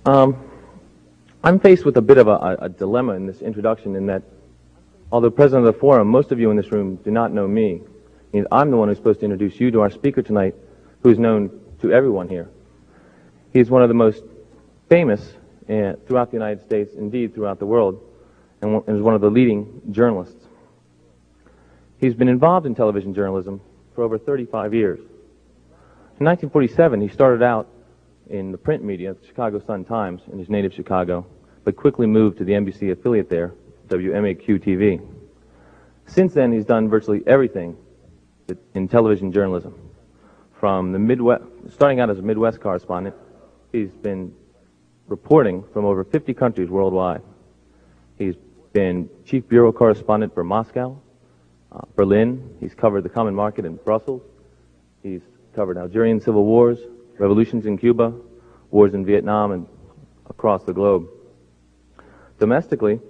I'm faced with a bit of a dilemma in this introduction, in that, although president of the forum, most of you in this room do not know me. I'm the one who's supposed to introduce you to our speaker tonight, who is known to everyone here. He's one of the most famous throughout the United States, indeed throughout the world, and is one of the leading journalists. He's been involved in television journalism for over 35 years. In 1947, he started out in the print media, the Chicago Sun-Times, in his native Chicago, but quickly moved to the NBC affiliate there, WMAQ-TV. Since then, he's done virtually everything in television journalism. From the Midwest, starting out as a Midwest correspondent, he's been reporting from over 50 countries worldwide. He's been chief bureau correspondent for Moscow, Berlin. He's covered the common market in Brussels. He's covered Algerian civil wars, revolutions in Cuba, wars in Vietnam, and across the globe. Domestically,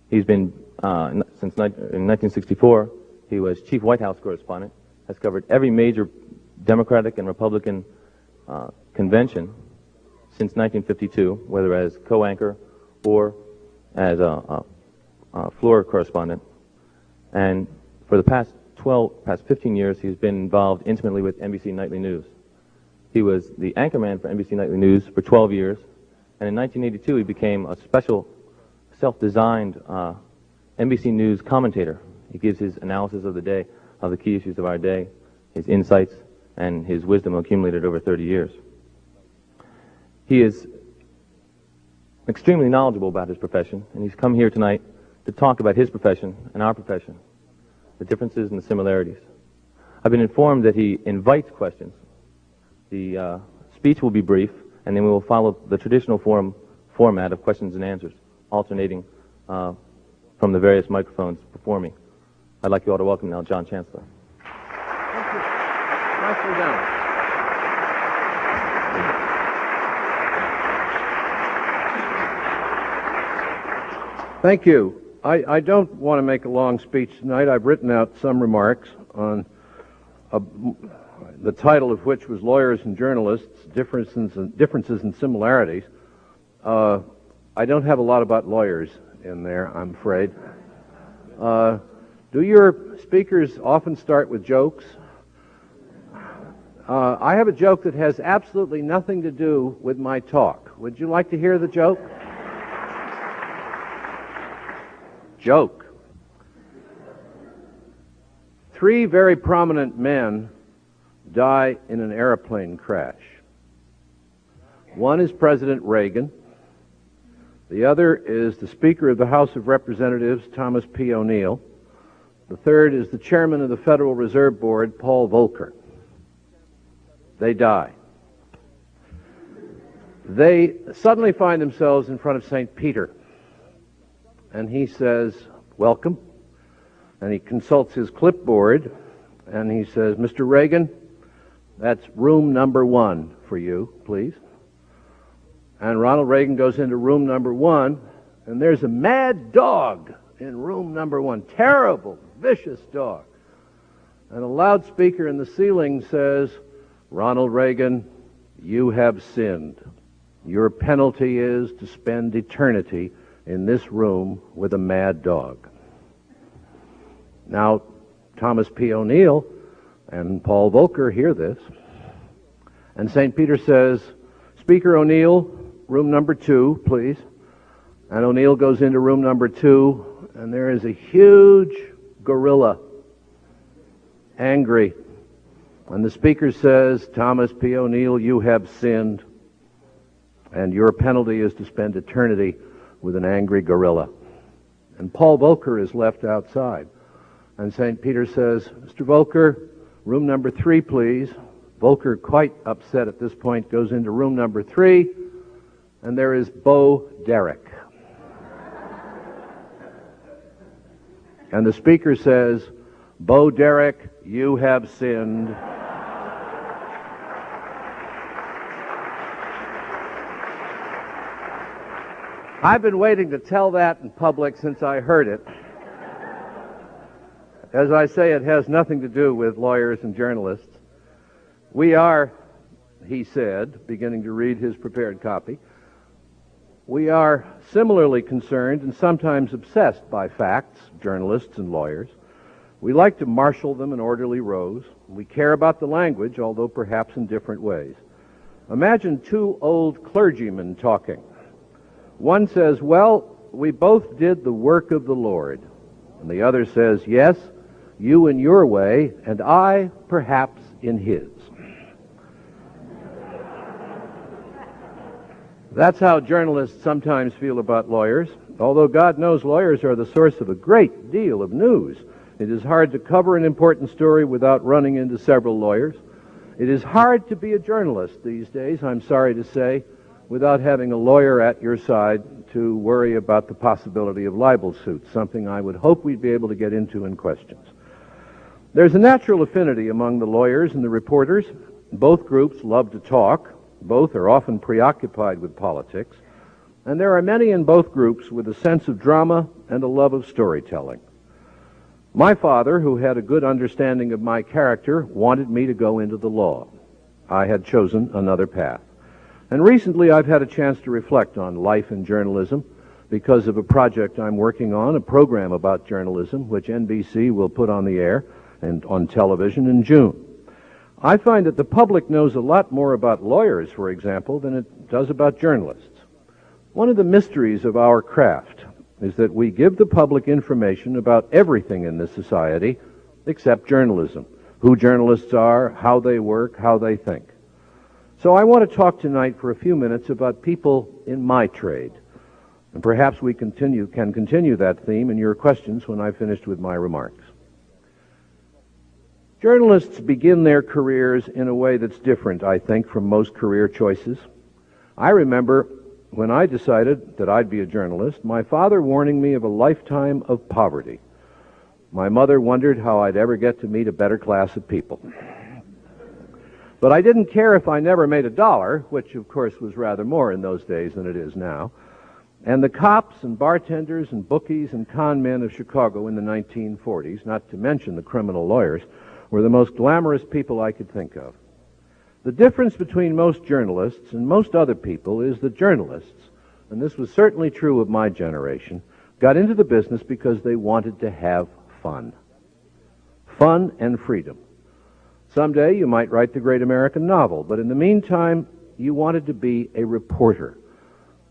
he's been, in 1964, he was chief White House correspondent, has covered every major Democratic and Republican convention since 1952, whether as co-anchor or as a floor correspondent. And for the past 15 years, he's been involved intimately with NBC Nightly News. He was the anchorman for NBC Nightly News for 12 years, and in 1982 he became a special self-designed NBC News commentator. He gives his analysis of the day, of the key issues of our day, his insights, and his wisdom accumulated over 30 years. He is extremely knowledgeable about his profession, and he's come here tonight to talk about his profession and our profession, the differences and the similarities. I've been informed that he invites questions. The speech will be brief, and then we will follow the traditional format of questions and answers, alternating from the various microphones before me. I'd like you all to welcome now John Chancellor. Thank you. Nicely done. Thank you. I don't want to make a long speech tonight. I've written out some remarks on the title of which was Lawyers and Journalists, Differences and Similarities. I don't have a lot about lawyers in there, I'm afraid. Do your speakers often start with jokes? I have a joke that has absolutely nothing to do with my talk. Would you like to hear the joke? Joke. 3 very prominent men die in an airplane crash. One is President Reagan. The other is the Speaker of the House of Representatives, Thomas P. O'Neill. The third is the Chairman of the Federal Reserve Board, Paul Volcker. They die. They suddenly find themselves in front of St. Peter. And he says, "Welcome." And he consults his clipboard, and he says, "Mr. Reagan, that's room number 1 for you, please." And Ronald Reagan goes into room number 1, and there's a mad dog in room number 1. Terrible, vicious dog. And a loudspeaker in the ceiling says, "Ronald Reagan, you have sinned. Your penalty is to spend eternity in this room with a mad dog." Now, Thomas P. O'Neill and Paul Volcker hear this, and St. Peter says, "Speaker O'Neill, room number 2, please." And O'Neill goes into room number 2, and there is a huge gorilla, angry. And the speaker says, "Thomas P. O'Neill, you have sinned, and your penalty is to spend eternity with an angry gorilla." And Paul Volcker is left outside. And St. Peter says, "Mr. Volcker, room number 3, please." Volcker, quite upset at this point, goes into room number 3, and there is Bo Derek. And the speaker says, "Bo Derek, you have sinned." I've been waiting to tell that in public since I heard it. As I say, it has nothing to do with lawyers and journalists. We are, he said, beginning to read his prepared copy, We are similarly concerned and sometimes obsessed by facts, journalists and lawyers. We like to marshal them in orderly rows. We care about the language, although perhaps in different ways. Imagine two old clergymen talking. One says, "Well, we both did the work of the Lord." And the other says, "Yes, you in your way, and I, perhaps, in his." That's how journalists sometimes feel about lawyers, although God knows lawyers are the source of a great deal of news. It is hard to cover an important story without running into several lawyers. It is hard to be a journalist these days, I'm sorry to say, without having a lawyer at your side to worry about the possibility of libel suits, something I would hope we'd be able to get into in questions. There's a natural affinity among the lawyers and the reporters. Both groups love to talk. Both are often preoccupied with politics. And there are many in both groups with a sense of drama and a love of storytelling. My father, who had a good understanding of my character, wanted me to go into the law. I had chosen another path. And recently I've had a chance to reflect on life in journalism because of a project I'm working on, a program about journalism, which NBC will put on the air and on television in June. I find that the public knows a lot more about lawyers, for example, than it does about journalists. One of the mysteries of our craft is that we give the public information about everything in this society except journalism, who journalists are, how they work, how they think. So I want to talk tonight for a few minutes about people in my trade, and perhaps we can continue that theme in your questions when I've finished with my remarks. Journalists begin their careers in a way that's different, I think, from most career choices. I remember when I decided that I'd be a journalist, my father warning me of a lifetime of poverty. My mother wondered how I'd ever get to meet a better class of people. But I didn't care if I never made $1, which of course was rather more in those days than it is now. And the cops and bartenders and bookies and con men of Chicago in the 1940s, not to mention the criminal lawyers, were the most glamorous people I could think of. The difference between most journalists and most other people is that journalists, and this was certainly true of my generation, got into the business because they wanted to have fun. Fun and freedom. Someday you might write the great American novel, but in the meantime, you wanted to be a reporter,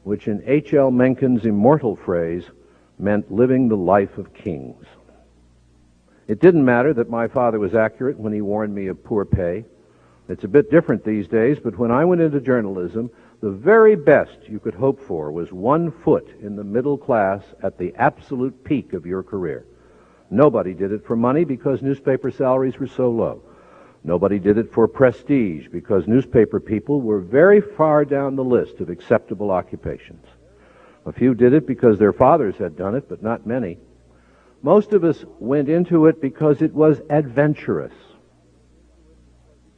which in H.L. Mencken's immortal phrase meant living the life of kings. It didn't matter that my father was accurate when he warned me of poor pay. It's a bit different these days, but when I went into journalism, the very best you could hope for was 1 foot in the middle class at the absolute peak of your career. Nobody did it for money because newspaper salaries were so low. Nobody did it for prestige because newspaper people were very far down the list of acceptable occupations. A few did it because their fathers had done it, but not many. Most of us went into it because it was adventurous.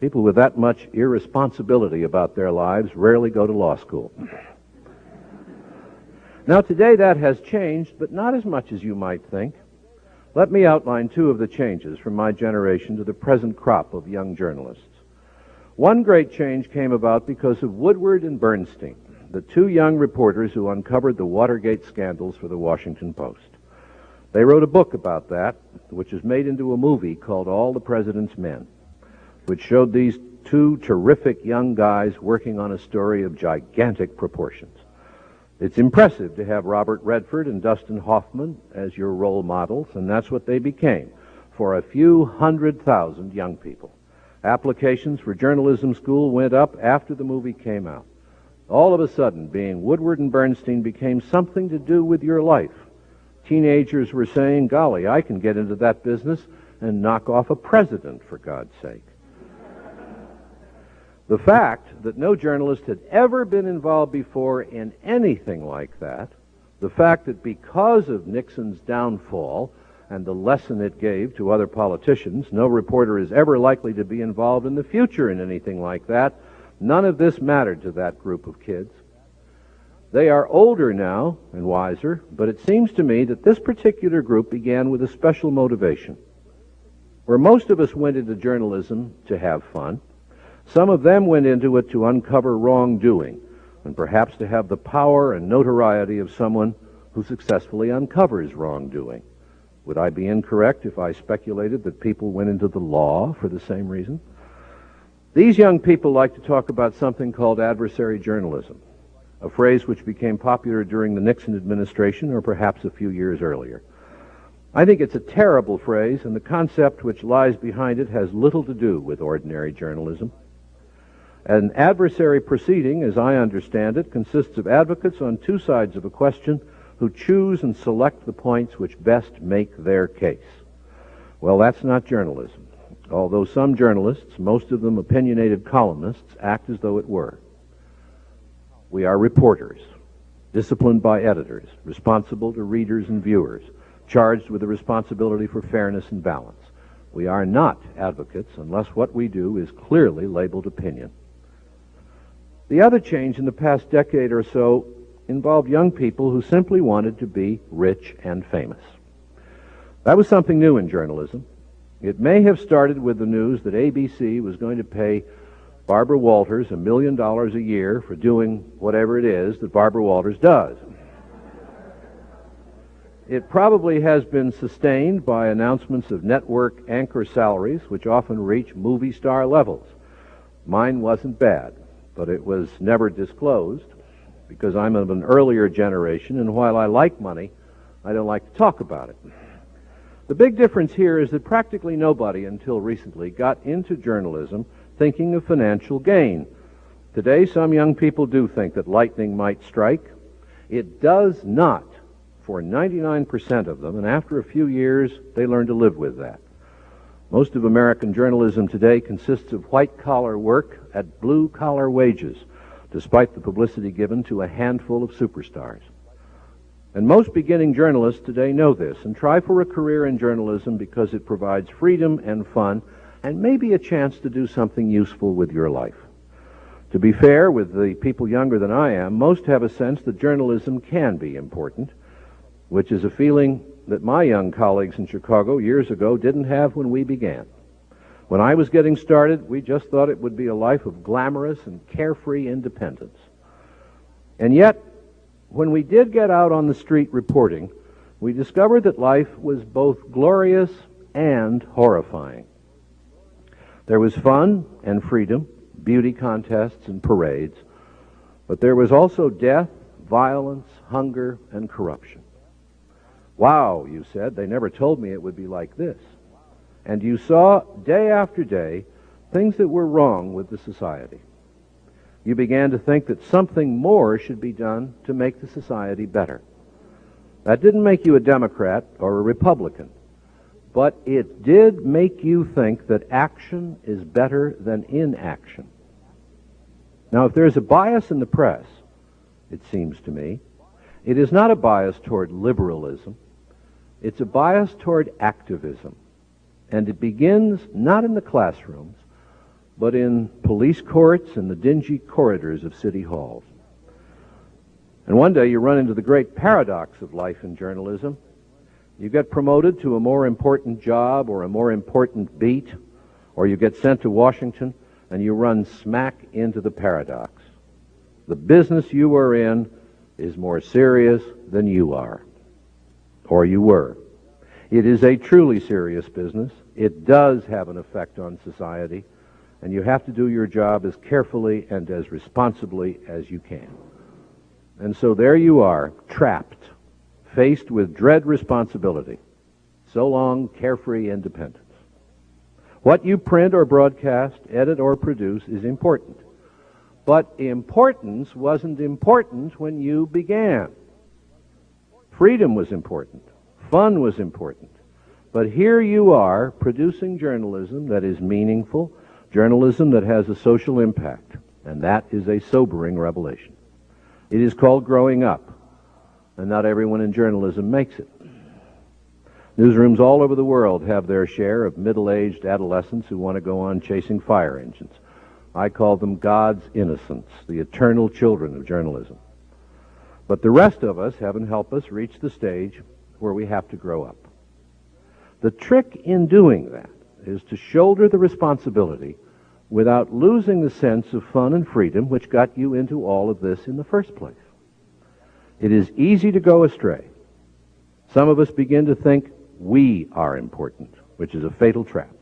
People with that much irresponsibility about their lives rarely go to law school. Now, today that has changed, but not as much as you might think. Let me outline 2 of the changes from my generation to the present crop of young journalists. One great change came about because of Woodward and Bernstein, the 2 young reporters who uncovered the Watergate scandals for the Washington Post. They wrote a book about that, which is made into a movie called All the President's Men, which showed these 2 terrific young guys working on a story of gigantic proportions. It's impressive to have Robert Redford and Dustin Hoffman as your role models, and that's what they became for a few 100,000 young people. Applications for journalism school went up after the movie came out. All of a sudden, being Woodward and Bernstein became something to do with your life. Teenagers were saying, golly, I can get into that business and knock off a president, for God's sake. The fact that no journalist had ever been involved before in anything like that, the fact that because of Nixon's downfall and the lesson it gave to other politicians, no reporter is ever likely to be involved in the future in anything like that, none of this mattered to that group of kids. They are older now and wiser, but it seems to me that this particular group began with a special motivation. Where most of us went into journalism to have fun, some of them went into it to uncover wrongdoing, and perhaps to have the power and notoriety of someone who successfully uncovers wrongdoing. Would I be incorrect if I speculated that people went into the law for the same reason? These young people like to talk about something called adversary journalism, a phrase which became popular during the Nixon administration or perhaps a few years earlier. I think it's a terrible phrase, and the concept which lies behind it has little to do with ordinary journalism. An adversary proceeding, as I understand it, consists of advocates on two sides of a question who choose and select the points which best make their case. Well, that's not journalism, although some journalists, most of them opinionated columnists, act as though it were. We are reporters, disciplined by editors, responsible to readers and viewers, charged with the responsibility for fairness and balance. We are not advocates unless what we do is clearly labeled opinion. The other change in the past decade or so involved young people who simply wanted to be rich and famous. That was something new in journalism. It may have started with the news that ABC was going to pay Barbara Walters $1 million a year for doing whatever it is that Barbara Walters does. It probably has been sustained by announcements of network anchor salaries, which often reach movie star levels. Mine wasn't bad, but it was never disclosed because I'm of an earlier generation, and while I like money, I don't like to talk about it. The big difference here is that practically nobody until recently got into journalism thinking of financial gain. Today, some young people do think that lightning might strike. It does not for 99% of them, and after a few years, they learn to live with that. Most of American journalism today consists of white-collar work at blue-collar wages, despite the publicity given to a handful of superstars. And most beginning journalists today know this and try for a career in journalism because it provides freedom and fun and maybe a chance to do something useful with your life. To be fair with the people younger than I am, most have a sense that journalism can be important, which is a feeling that my young colleagues in Chicago years ago didn't have when we began. When I was getting started, we just thought it would be a life of glamorous and carefree independence. And yet, when we did get out on the street reporting, we discovered that life was both glorious and horrifying. There was fun and freedom, beauty contests and parades, but there was also death, violence, hunger, and corruption. Wow, you said, they never told me it would be like this. And you saw, day after day, things that were wrong with the society. You began to think that something more should be done to make the society better. That didn't make you a Democrat or a Republican, but it did make you think that action is better than inaction. Now, if there's a bias in the press, it seems to me, it is not a bias toward liberalism. It's a bias toward activism. And it begins not in the classrooms, but in police courts and the dingy corridors of city halls. And one day you run into the great paradox of life in journalism. You get promoted to a more important job or a more important beat, or you get sent to Washington and you run smack into the paradox. The business you are in is more serious than you are, or you were. It is a truly serious business. It does have an effect on society, and you have to do your job as carefully and as responsibly as you can. And so there you are, trapped, faced with dread responsibility. So long, carefree independence. What you print or broadcast, edit or produce is important. But importance wasn't important when you began. Freedom was important. Fun was important. But here you are producing journalism that is meaningful, journalism that has a social impact, and that is a sobering revelation. It is called growing up, and not everyone in journalism makes it. Newsrooms all over the world have their share of middle-aged adolescents who want to go on chasing fire engines. I call them God's innocents, the eternal children of journalism. But the rest of us haven't helped us reach the stage where we have to grow up. The trick in doing that is to shoulder the responsibility without losing the sense of fun and freedom which got you into all of this in the first place. It is easy to go astray. Some of us begin to think we are important, which is a fatal trap.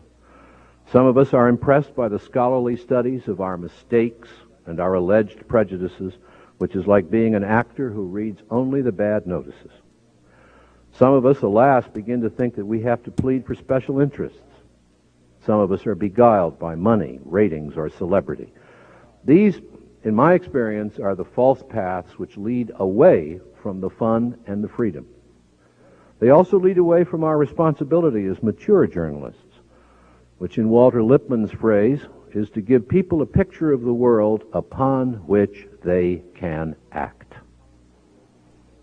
Some of us are impressed by the scholarly studies of our mistakes and our alleged prejudices, which is like being an actor who reads only the bad notices. Some of us, alas, begin to think that we have to plead for special interests. Some of us are beguiled by money, ratings, or celebrity. These, in my experience, are the false paths which lead away from the fun and the freedom. They also lead away from our responsibility as mature journalists, which in Walter Lippmann's phrase is to give people a picture of the world upon which they can act.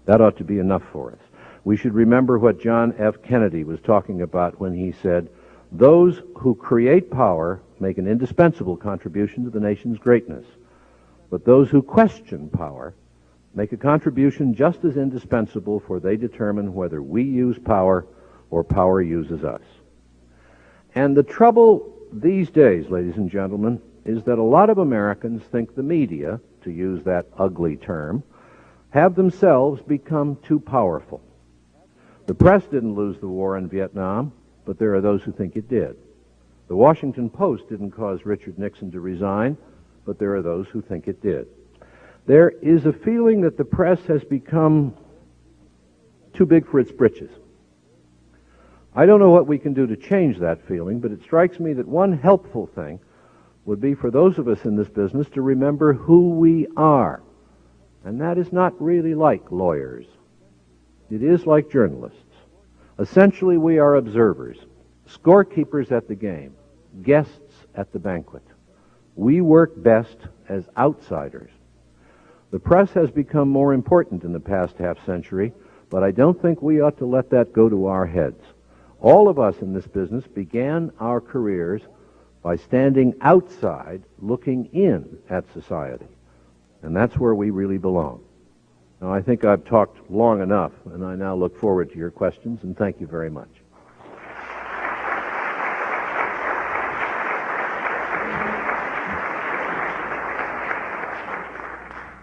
That ought to be enough for us. We should remember what John F. Kennedy was talking about when he said, "Those who create power make an indispensable contribution to the nation's greatness, but those who question power make a contribution just as indispensable, for they determine whether we use power or power uses us." And the trouble these days, ladies and gentlemen, is that a lot of Americans think the media, to use that ugly term, have themselves become too powerful. The press didn't lose the war in Vietnam, but there are those who think it did. The Washington Post didn't cause Richard Nixon to resign, but there are those who think it did. There is a feeling that the press has become too big for its britches. I don't know what we can do to change that feeling, but it strikes me that one helpful thing would be for those of us in this business to remember who we are. And that is not really like lawyers. It is like journalists. Essentially, we are observers, scorekeepers at the game, guests at the banquet. We work best as outsiders. The press has become more important in the past half-century, but I don't think we ought to let that go to our heads. All of us in this business began our careers by standing outside, looking in at society. And that's where we really belong. Now, I think I've talked long enough, and I now look forward to your questions, and thank you very much.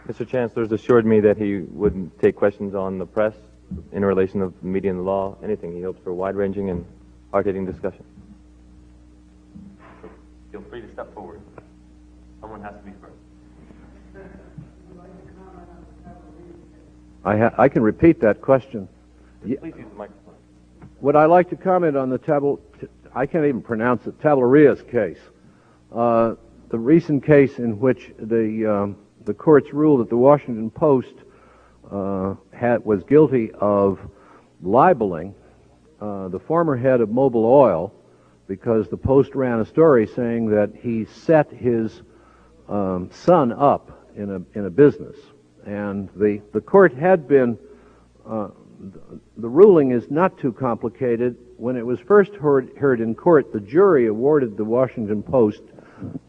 Mr. Chancellor has assured me that he wouldn't take questions on the press in relation to the media and the law, anything. He hopes for a wide-ranging and hard-hitting discussion. Feel free to step forward. Someone has to be first. I can repeat that question. Please use the microphone. Would I like to comment on the I can't even pronounce it, Tableria's case. The recent case in which the courts ruled that the Washington Post was guilty of libeling the former head of Mobil Oil because the Post ran a story saying that he set his son up in a business. And the court had been, the ruling is not too complicated. When it was first heard in court, the jury awarded the Washington Post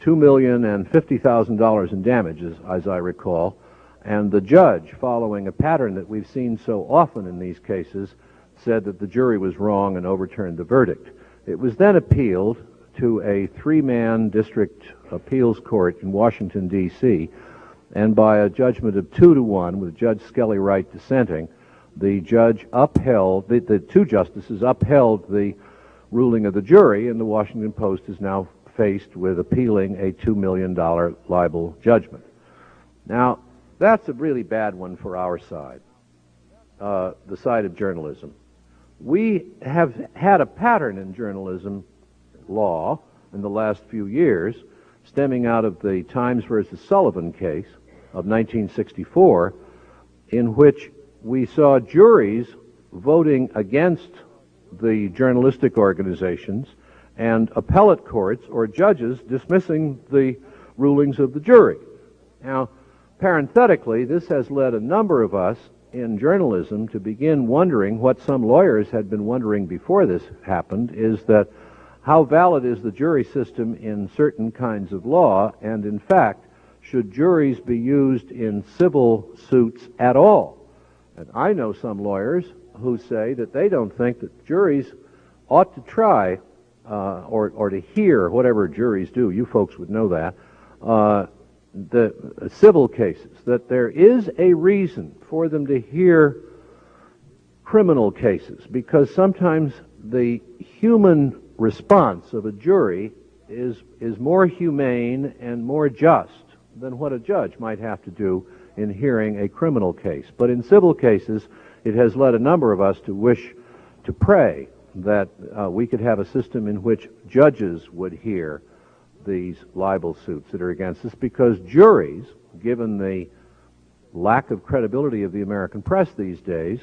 $2,050,000 in damages, as I recall. And the judge, following a pattern that we've seen so often in these cases, said that the jury was wrong and overturned the verdict. It was then appealed to a three-man district appeals court in Washington, D.C., and by a judgment of 2-1, with Judge Skelly Wright dissenting, the judge upheld, the two justices upheld the ruling of the jury, and the Washington Post is now faced with appealing a $2 million libel judgment. Now, that's a really bad one for our side, the side of journalism. We have had a pattern in journalism law in the last few years, stemming out of the Times versus Sullivan case of 1964, in which we saw juries voting against the journalistic organizations and appellate courts or judges dismissing the rulings of the jury. Now, parenthetically, this has led a number of us in journalism to begin wondering what some lawyers had been wondering before this happened, is that how valid is the jury system in certain kinds of law, and in fact, should juries be used in civil suits at all? And I know some lawyers who say that they don't think that juries ought to try or to hear whatever juries do. You folks would know that. The civil cases, that there is a reason for them to hear criminal cases, because sometimes the human response of a jury is more humane and more just than what a judge might have to do in hearing a criminal case. But in civil cases, it has led a number of us to wish to pray that we could have a system in which judges would hear these libel suits that are against us, because juries, given the lack of credibility of the American press these days,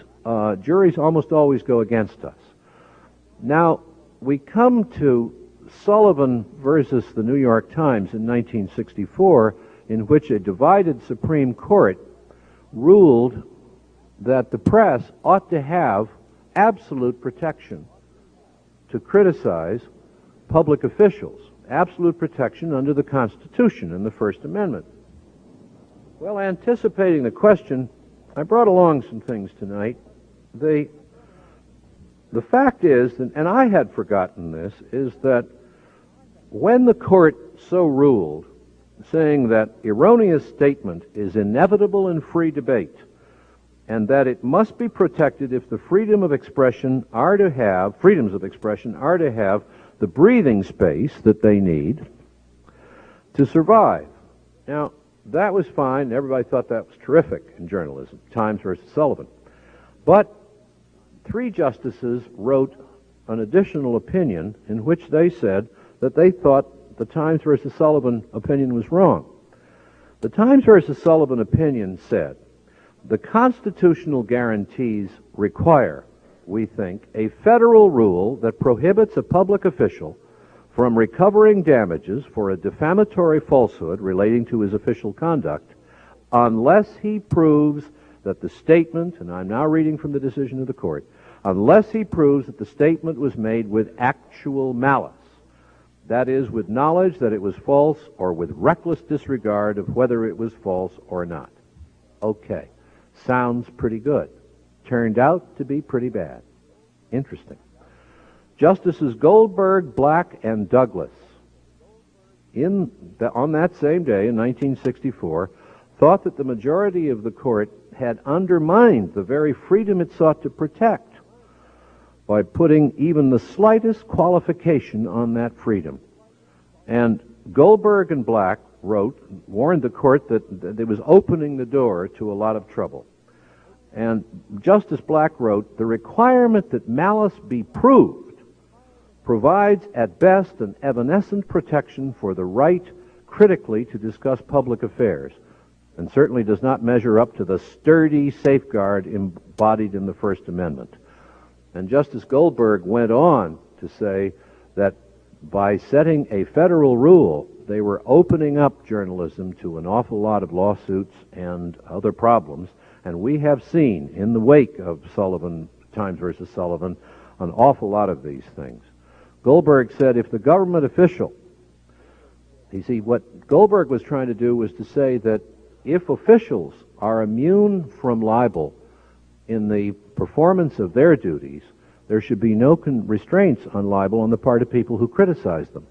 juries almost always go against us. Now, we come to Sullivan versus the New York Times in 1964, in which a divided Supreme Court ruled that the press ought to have absolute protection to criticize public officials, absolute protection under the Constitution and the First Amendment. Well, anticipating the question, I brought along some things tonight. The fact is, and I had forgotten this, is that when the court so ruled, saying that erroneous statement is inevitable in free debate, and that it must be protected if the freedoms of expression are to have the breathing space that they need to survive. Now, that was fine. Everybody thought that was terrific in journalism, Times versus Sullivan. But 3 justices wrote an additional opinion in which they said that they thought the Times versus Sullivan opinion was wrong. The Times versus Sullivan opinion said, the constitutional guarantees require, we think, a federal rule that prohibits a public official from recovering damages for a defamatory falsehood relating to his official conduct unless he proves that the statement, and I'm now reading from the decision of the court, unless he proves that the statement was made with actual malice, that is, with knowledge that it was false or with reckless disregard of whether it was false or not. Okay, sounds pretty good. Turned out to be pretty bad. Interesting. Justices Goldberg, Black, and Douglas, on that same day in 1964, thought that the majority of the court had undermined the very freedom it sought to protect by putting even the slightest qualification on that freedom. And Goldberg and Black warned the court that it was opening the door to a lot of trouble. And Justice Black wrote, the requirement that malice be proved provides at best an evanescent protection for the right critically to discuss public affairs, and certainly does not measure up to the sturdy safeguard embodied in the First Amendment. And Justice Goldberg went on to say that by setting a federal rule, they were opening up journalism to an awful lot of lawsuits and other problems. And we have seen, in the wake of Sullivan, Times versus Sullivan, an awful lot of these things. Goldberg said if the government official, you see, what Goldberg was trying to do was to say that if officials are immune from libel in the performance of their duties, there should be no restraints on libel on the part of people who criticize them.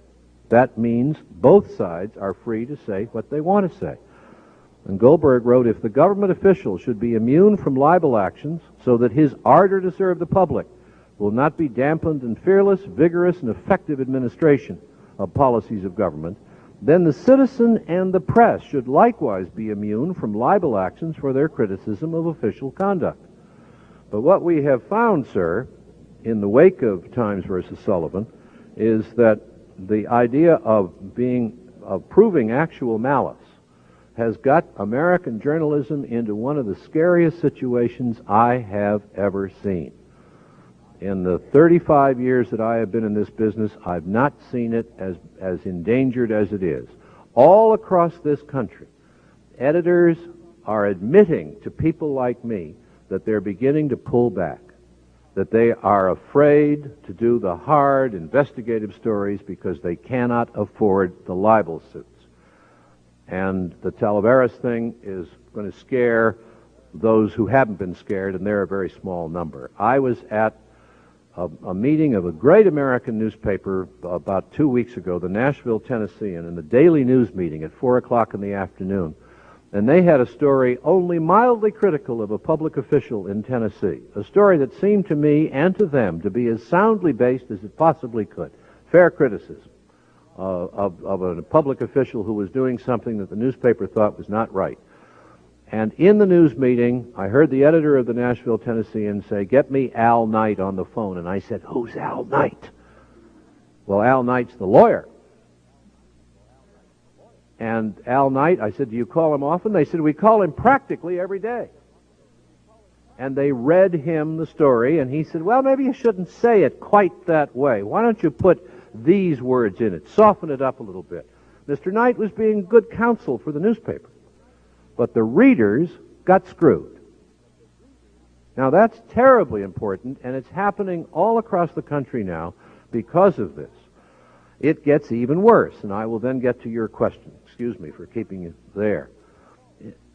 That means both sides are free to say what they want to say. And Goldberg wrote, if the government official should be immune from libel actions so that his ardor to serve the public will not be dampened in fearless, vigorous, and effective administration of policies of government, then the citizen and the press should likewise be immune from libel actions for their criticism of official conduct. But what we have found, sir, in the wake of Times versus Sullivan, is that the idea of proving actual malice has got American journalism into one of the scariest situations I have ever seen. In the 35 years that I have been in this business, I've not seen it as endangered as it is. All across this country, editors are admitting to people like me that they're beginning to pull back, that they are afraid to do the hard investigative stories because they cannot afford the libel suits. And the Talavera thing is going to scare those who haven't been scared, and they're a very small number. I was at a meeting of a great American newspaper about 2 weeks ago, the Nashville Tennessean, in the daily news meeting at 4 o'clock in the afternoon. And they had a story only mildly critical of a public official in Tennessee, a story that seemed to me and to them to be as soundly based as it possibly could. Fair criticism of a public official who was doing something that the newspaper thought was not right. And in the news meeting, I heard the editor of the Nashville Tennessean say, "Get me Al Knight on the phone." And I said, "Who's Al Knight?" Well, Al Knight's the lawyer. And Al Knight, I said, "Do you call him often?" They said, "We call him practically every day." And they read him the story, and he said, "Well, maybe you shouldn't say it quite that way. Why don't you put these words in it, soften it up a little bit?" Mr. Knight was being good counsel for the newspaper. But the readers got screwed. Now, that's terribly important, and it's happening all across the country now because of this. It gets even worse, and I will then get to your question. Excuse me for keeping you there.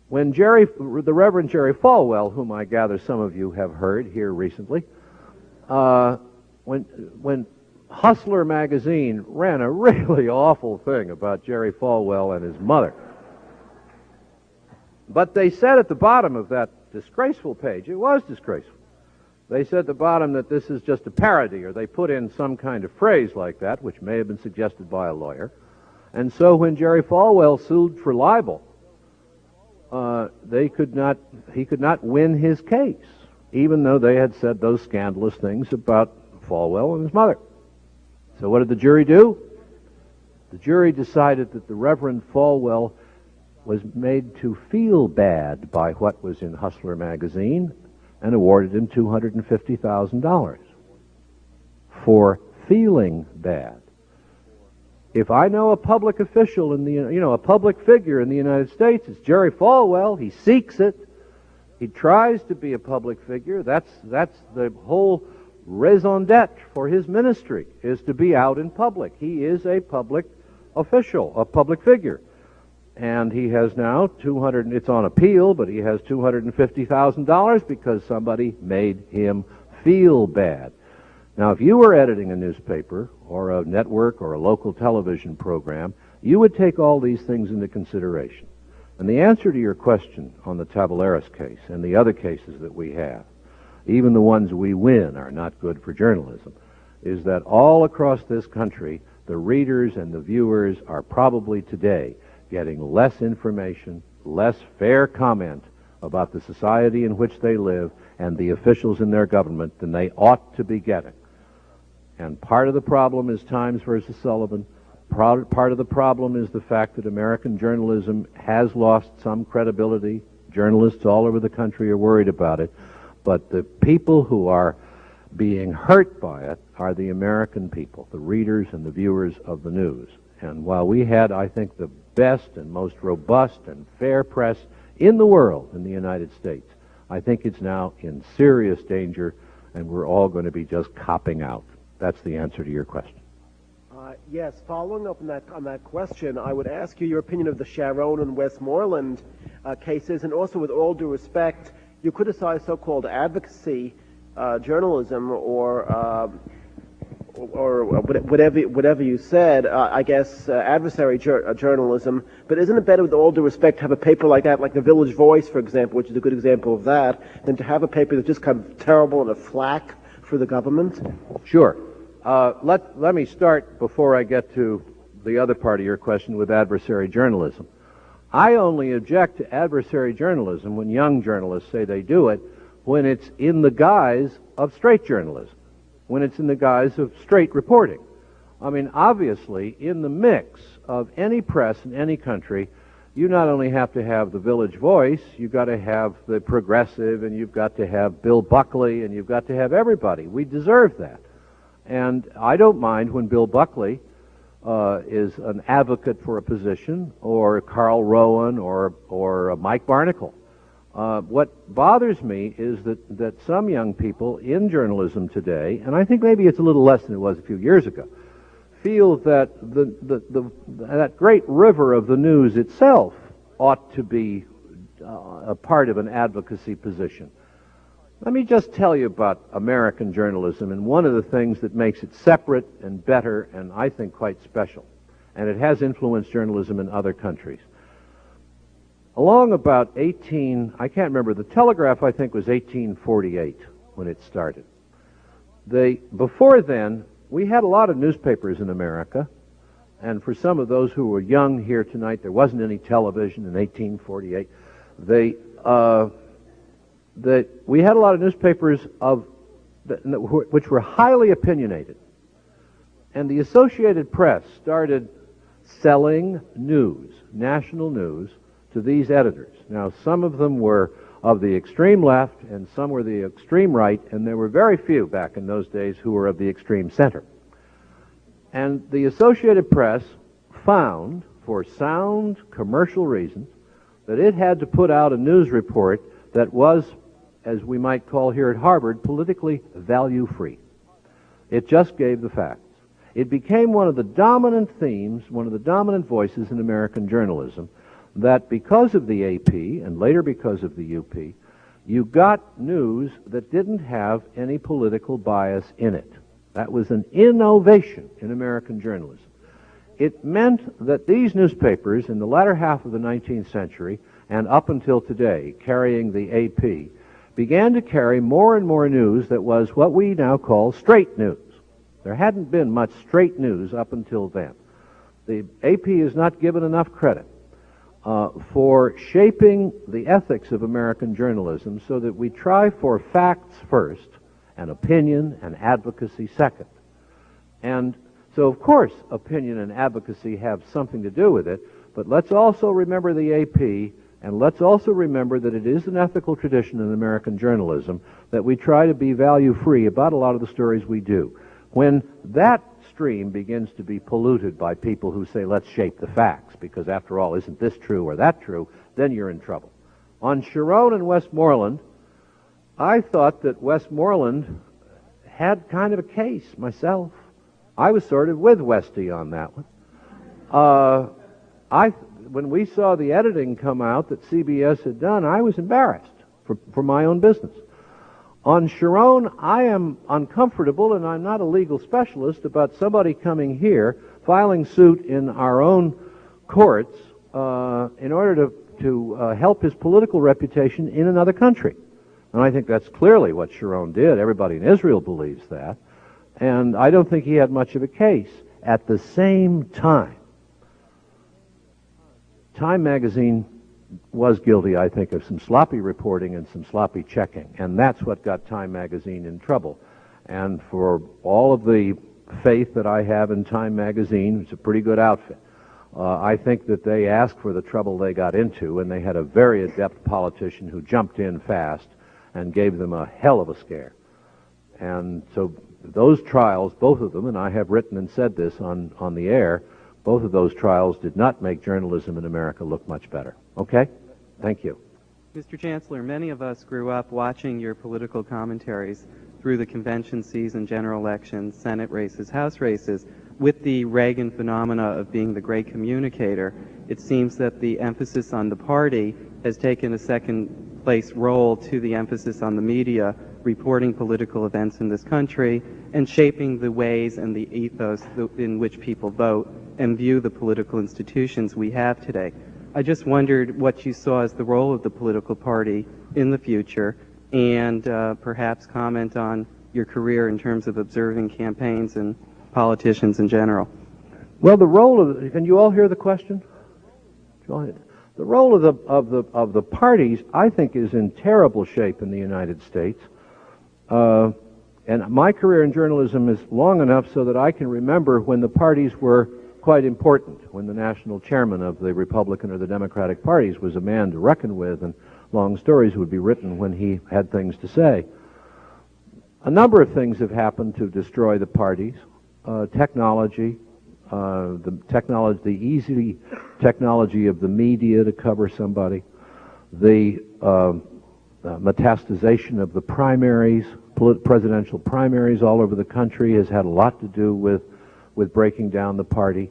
When the Reverend Jerry Falwell, whom I gather some of you have heard here recently, when Hustler magazine ran a really awful thing about Jerry Falwell and his mother, but they said at the bottom of that disgraceful page, it was disgraceful, they said at the bottom that this is just a parody, or they put in some kind of phrase like that, which may have been suggested by a lawyer. And so when Jerry Falwell sued for libel, he could not win his case, even though they had said those scandalous things about Falwell and his mother. So what did the jury do? The jury decided that the Reverend Falwell was made to feel bad by what was in Hustler magazine and awarded him $250,000 for feeling bad. If I know a public official a public figure in the United States, it's Jerry Falwell. He seeks it. He tries to be a public figure. That's the whole raison d'etre for his ministry, is to be out in public. He is a public official, a public figure. And he has now it's on appeal, but he has $250,000 because somebody made him feel bad. Now, if you were editing a newspaper or a network or a local television program, you would take all these things into consideration. And the answer to your question on the Tavoularis case and the other cases that we have, even the ones we win are not good for journalism, is that all across this country, the readers and the viewers are probably today getting less information, less fair comment about the society in which they live and the officials in their government than they ought to be getting. And part of the problem is Times versus Sullivan. Part of the problem is the fact that American journalism has lost some credibility. Journalists all over the country are worried about it. But the people who are being hurt by it are the American people, the readers and the viewers of the news. And while we had, I think, the best and most robust and fair press in the world in the United States, I think it's now in serious danger, and we're all going to be just copping out. That's the answer to your question. Yes, following up on that question, I would ask you your opinion of the Sharone and Westmoreland cases, and also, with all due respect, you criticize so-called advocacy journalism or whatever you said, I guess adversary journalism. But isn't it better, with all due respect, to have a paper like that, like the Village Voice, for example, which is a good example of that, than to have a paper that's just kind of terrible and a flack for the government? Sure. Let me start, before I get to the other part of your question, with adversary journalism. I only object to adversary journalism when young journalists say they do it, when it's in the guise of straight journalism, when it's in the guise of straight reporting. I mean, obviously, in the mix of any press in any country, you not only have to have the Village Voice, you've got to have the Progressive, and you've got to have Bill Buckley, and you've got to have everybody. We deserve that. And I don't mind when Bill Buckley is an advocate for a position, or Carl Rowan, or Mike Barnacle. What bothers me is that some young people in journalism today, and I think maybe it's a little less than it was a few years ago, feel that that great river of the news itself ought to be a part of an advocacy position. Let me just tell you about American journalism and one of the things that makes it separate and better and I think quite special. And it has influenced journalism in other countries. Along about I can't remember, the Telegraph I think was 1848 when it started. Before then, we had a lot of newspapers in America, and for some of those who were young here tonight, there wasn't any television in 1848. We had a lot of newspapers which were highly opinionated, and the Associated Press started selling news, national news, to these editors. Now, some of them were of the extreme left, and some were the extreme right, and there were very few back in those days who were of the extreme center. And the Associated Press found, for sound commercial reasons, that it had to put out a news report that was, as we might call here at Harvard, politically value-free. It just gave the facts. It became one of the dominant themes, one of the dominant voices in American journalism, that because of the AP, and later because of the UP, you got news that didn't have any political bias in it. That was an innovation in American journalism. It meant that these newspapers in the latter half of the 19th century and up until today, carrying the AP, began to carry more and more news that was what we now call straight news. There hadn't been much straight news up until then. The AP is not given enough credit for shaping the ethics of American journalism so that we try for facts first, and opinion and advocacy second. And so, of course, opinion and advocacy have something to do with it, but let's also remember the AP, and let's also remember that it is an ethical tradition in American journalism that we try to be value-free about a lot of the stories we do. When that stream begins to be polluted by people who say, let's shape the facts, because after all, isn't this true or that true, then you're in trouble. On Sharone and Westmoreland, I thought that Westmoreland had kind of a case myself. I was sort of with Westy on that one. When we saw the editing come out that CBS had done, I was embarrassed for my own business. On Sharone, I am uncomfortable, and I'm not a legal specialist, about somebody coming here, filing suit in our own courts in order to help his political reputation in another country. And I think that's clearly what Sharone did. Everybody in Israel believes that. And I don't think he had much of a case. At the same time, Time magazine was guilty, I think, of some sloppy reporting and some sloppy checking. And that's what got Time magazine in trouble. And for all of the faith that I have in Time magazine, it's a pretty good outfit. I think that they asked for the trouble they got into, and they had a very adept politician who jumped in fast and gave them a hell of a scare. And so those trials, both of them, and I have written and said this on the air, both of those trials did not make journalism in America look much better. Okay? Thank you. Mr. Chancellor, many of us grew up watching your political commentaries through the convention season, general elections, Senate races, House races. With the Reagan phenomena of being the great communicator, it seems that the emphasis on the party has taken a second place role to the emphasis on the media, reporting political events in this country and shaping the ways and the ethos in which people vote and view the political institutions we have today. I just wondered what you saw as the role of the political party in the future, and perhaps comment on your career in terms of observing campaigns and politicians in general. Well, the role of can you all hear the question? Go ahead. The role of the parties, I think, is in terrible shape in the United States. And my career in journalism is long enough so that I can remember when the parties were quite important, when the national chairman of the Republican or the Democratic parties was a man to reckon with, and long stories would be written when he had things to say. A number of things have happened to destroy the parties. Technology, the easy technology of the media to cover somebody, the metastasization of the primaries, presidential primaries all over the country has had a lot to do with breaking down the party.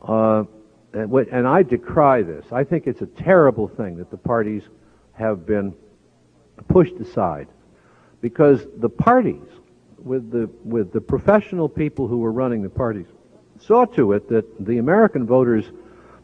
And I decry this. I think it's a terrible thing that the parties have been pushed aside because the parties, with the professional people who were running the parties, saw to it that the American voters,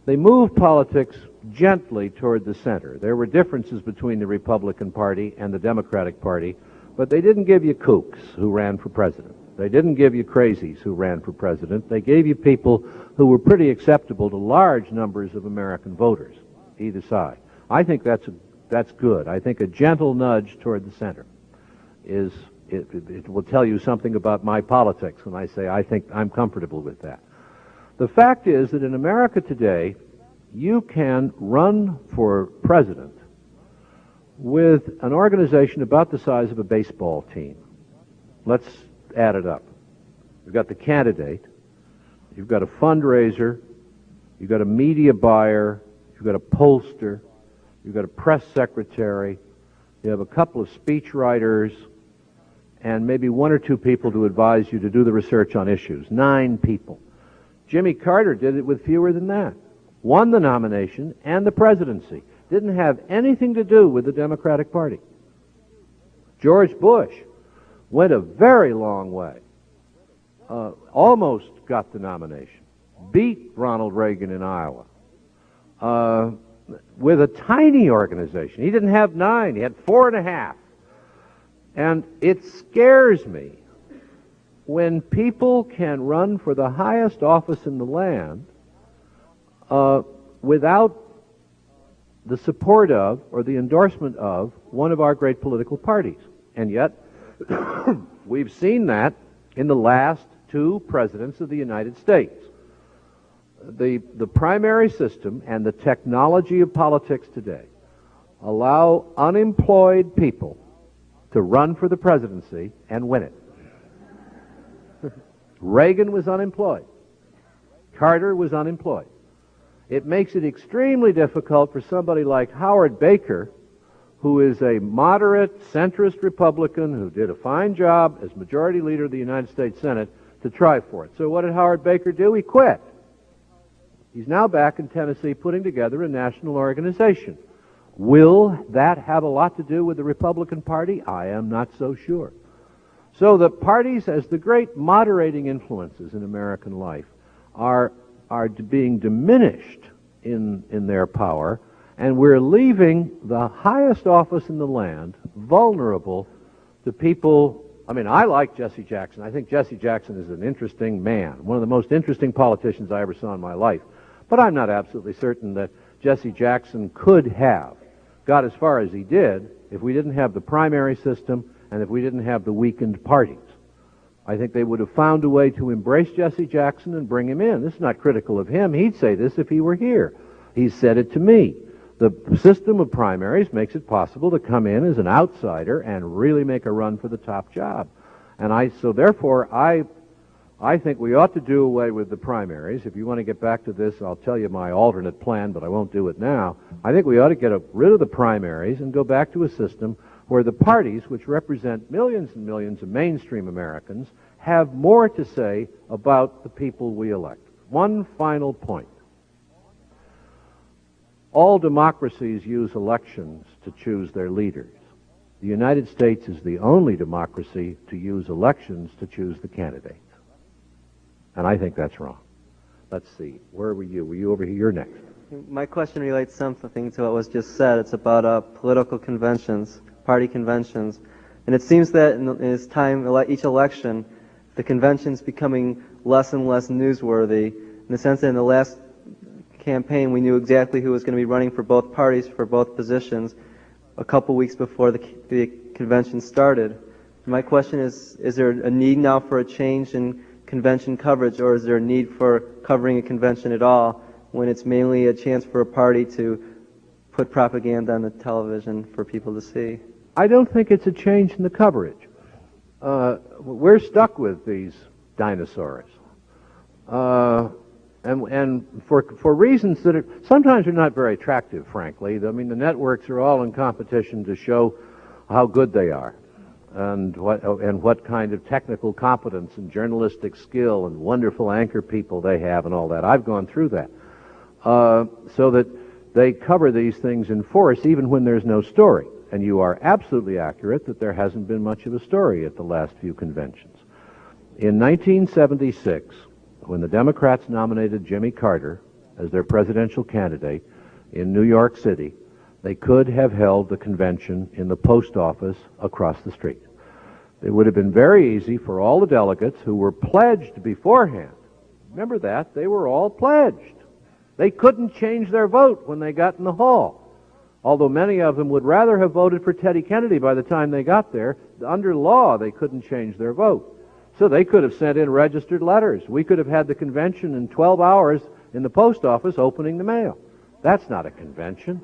they moved politics gently toward the center. There were differences between the Republican Party and the Democratic Party, but they didn't give you kooks who ran for president. They didn't give you crazies who ran for president. They gave you people who were pretty acceptable to large numbers of American voters, either side. I think that's good. I think a gentle nudge toward the center is, it will tell you something about my politics when I say I think I'm comfortable with that. The fact is that in America today, you can run for president with an organization about the size of a baseball team. Let's add it up. You've got the candidate, you've got a fundraiser, you've got a media buyer, you've got a pollster, you've got a press secretary, you have a couple of speech writers, and maybe one or two people to advise you to do the research on issues. 9 people. Jimmy Carter did it with fewer than that. Won the nomination and the presidency. Didn't have anything to do with the Democratic Party. George Bush went a very long way. Almost got the nomination. Beat Ronald Reagan in Iowa. With a tiny organization. He didn't have 9, he had 4.5. And it scares me when people can run for the highest office in the land without the support of or the endorsement of one of our great political parties. And yet, we've seen that in the last 2 presidents of the United States. The primary system and the technology of politics today allow unemployed people to run for the presidency and win it. Reagan was unemployed. Carter was unemployed. It makes it extremely difficult for somebody like Howard Baker, who is a moderate, centrist Republican who did a fine job as Majority Leader of the United States Senate, to try for it. So what did Howard Baker do? He quit. He's now back in Tennessee putting together a national organization. Will that have a lot to do with the Republican Party? I am not so sure. So the parties, as the great moderating influences in American life, are being diminished in their power, and we're leaving the highest office in the land vulnerable to people. I mean, I like Jesse Jackson. I think Jesse Jackson is an interesting man, one of the most interesting politicians I ever saw in my life. But I'm not absolutely certain that Jesse Jackson could have got as far as he did if we didn't have the primary system and if we didn't have the weakened parties. I think they would have found a way to embrace Jesse Jackson and bring him in. This is not critical of him. He'd say this if he were here. He's said it to me. The system of primaries makes it possible to come in as an outsider and really make a run for the top job. And so therefore, I think we ought to do away with the primaries. If you want to get back to this, I'll tell you my alternate plan, but I won't do it now. I think we ought to get rid of the primaries and go back to a system where the parties, which represent millions and millions of mainstream Americans, have more to say about the people we elect. One final point. All democracies use elections to choose their leaders. The United States is the only democracy to use elections to choose the candidates. And I think that's wrong. Let's see. Where were you? Were you over here? You're next. My question relates something to what was just said. It's about political conventions, party conventions. And it seems that in this time, each election, the convention's becoming less and less newsworthy, in the sense that in the last campaign we knew exactly who was going to be running for both parties, for both positions, a couple weeks before the convention started. My question is there a need now for a change in convention coverage, or is there a need for covering a convention at all when it's mainly a chance for a party to put propaganda on the television for people to see? I don't think it's a change in the coverage. We're stuck with these dinosaurs. And for reasons that sometimes are not very attractive, frankly. I mean, the networks are all in competition to show how good they are, and what kind of technical competence and journalistic skill and wonderful anchor people they have and all that. I've gone through that. So that they cover these things in force even when there's no story. and you are absolutely accurate, that there hasn't been much of a story at the last few conventions. In 1976, when the Democrats nominated Jimmy Carter as their presidential candidate in New York City, they could have held the convention in the post office across the street. It would have been very easy for all the delegates who were pledged beforehand. Remember that, they were all pledged. They couldn't change their vote when they got in the hall. Although many of them would rather have voted for Teddy Kennedy by the time they got there, under law they couldn't change their vote. So they could have sent in registered letters. We could have had the convention in 12 hours in the post office opening the mail. That's not a convention.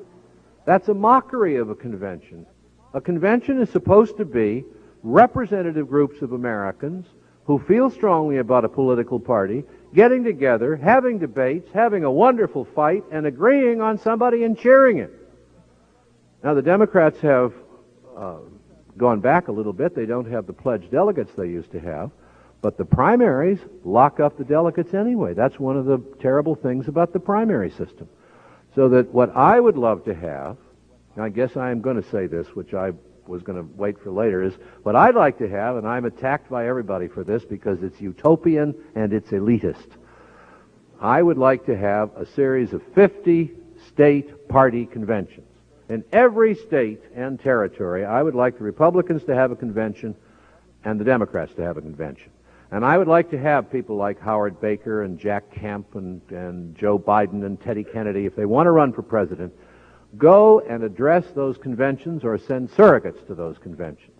That's a mockery of a convention. A convention is supposed to be representative groups of Americans who feel strongly about a political party, getting together, having debates, having a wonderful fight, and agreeing on somebody and cheering it. Now, the Democrats have gone back a little bit. They don't have the pledged delegates they used to have, but the primaries lock up the delegates anyway. That's one of the terrible things about the primary system. So that what I would love to have, and I guess I am going to say this, which I was going to wait for later, is what I'd like to have, and I'm attacked by everybody for this because it's utopian and it's elitist. I would like to have a series of 50 state party conventions. In every state and territory, I would like the Republicans to have a convention and the Democrats to have a convention. And I would like to have people like Howard Baker and Jack Kemp and Joe Biden and Teddy Kennedy, if they want to run for president, go and address those conventions or send surrogates to those conventions.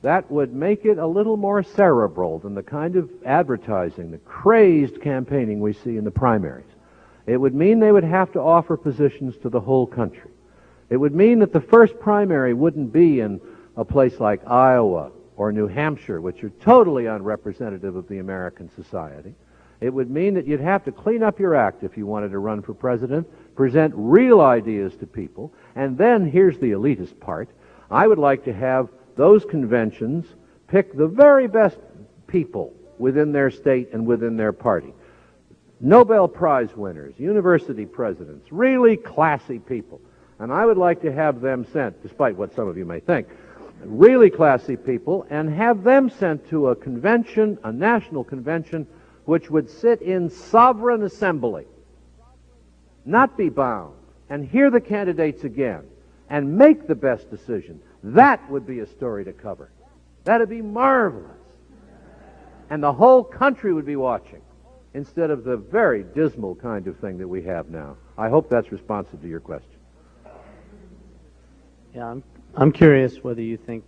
That would make it a little more cerebral than the kind of advertising, the crazed campaigning we see in the primaries. It would mean they would have to offer positions to the whole country. It would mean that the first primary wouldn't be in a place like Iowa or New Hampshire, which are totally unrepresentative of the American society. It would mean that you'd have to clean up your act if you wanted to run for president, present real ideas to people, and then here's the elitist part. I would like to have those conventions pick the very best people within their state and within their party. Nobel Prize winners, university presidents, really classy people. And I would like to have them sent, despite what some of you may think, really classy people, and have them sent to a convention, a national convention, which would sit in sovereign assembly, not be bound, and hear the candidates again, and make the best decision. That would be a story to cover. That would be marvelous. And the whole country would be watching, instead of the very dismal kind of thing that we have now. I hope that's responsive to your question. Yeah, I'm curious whether you think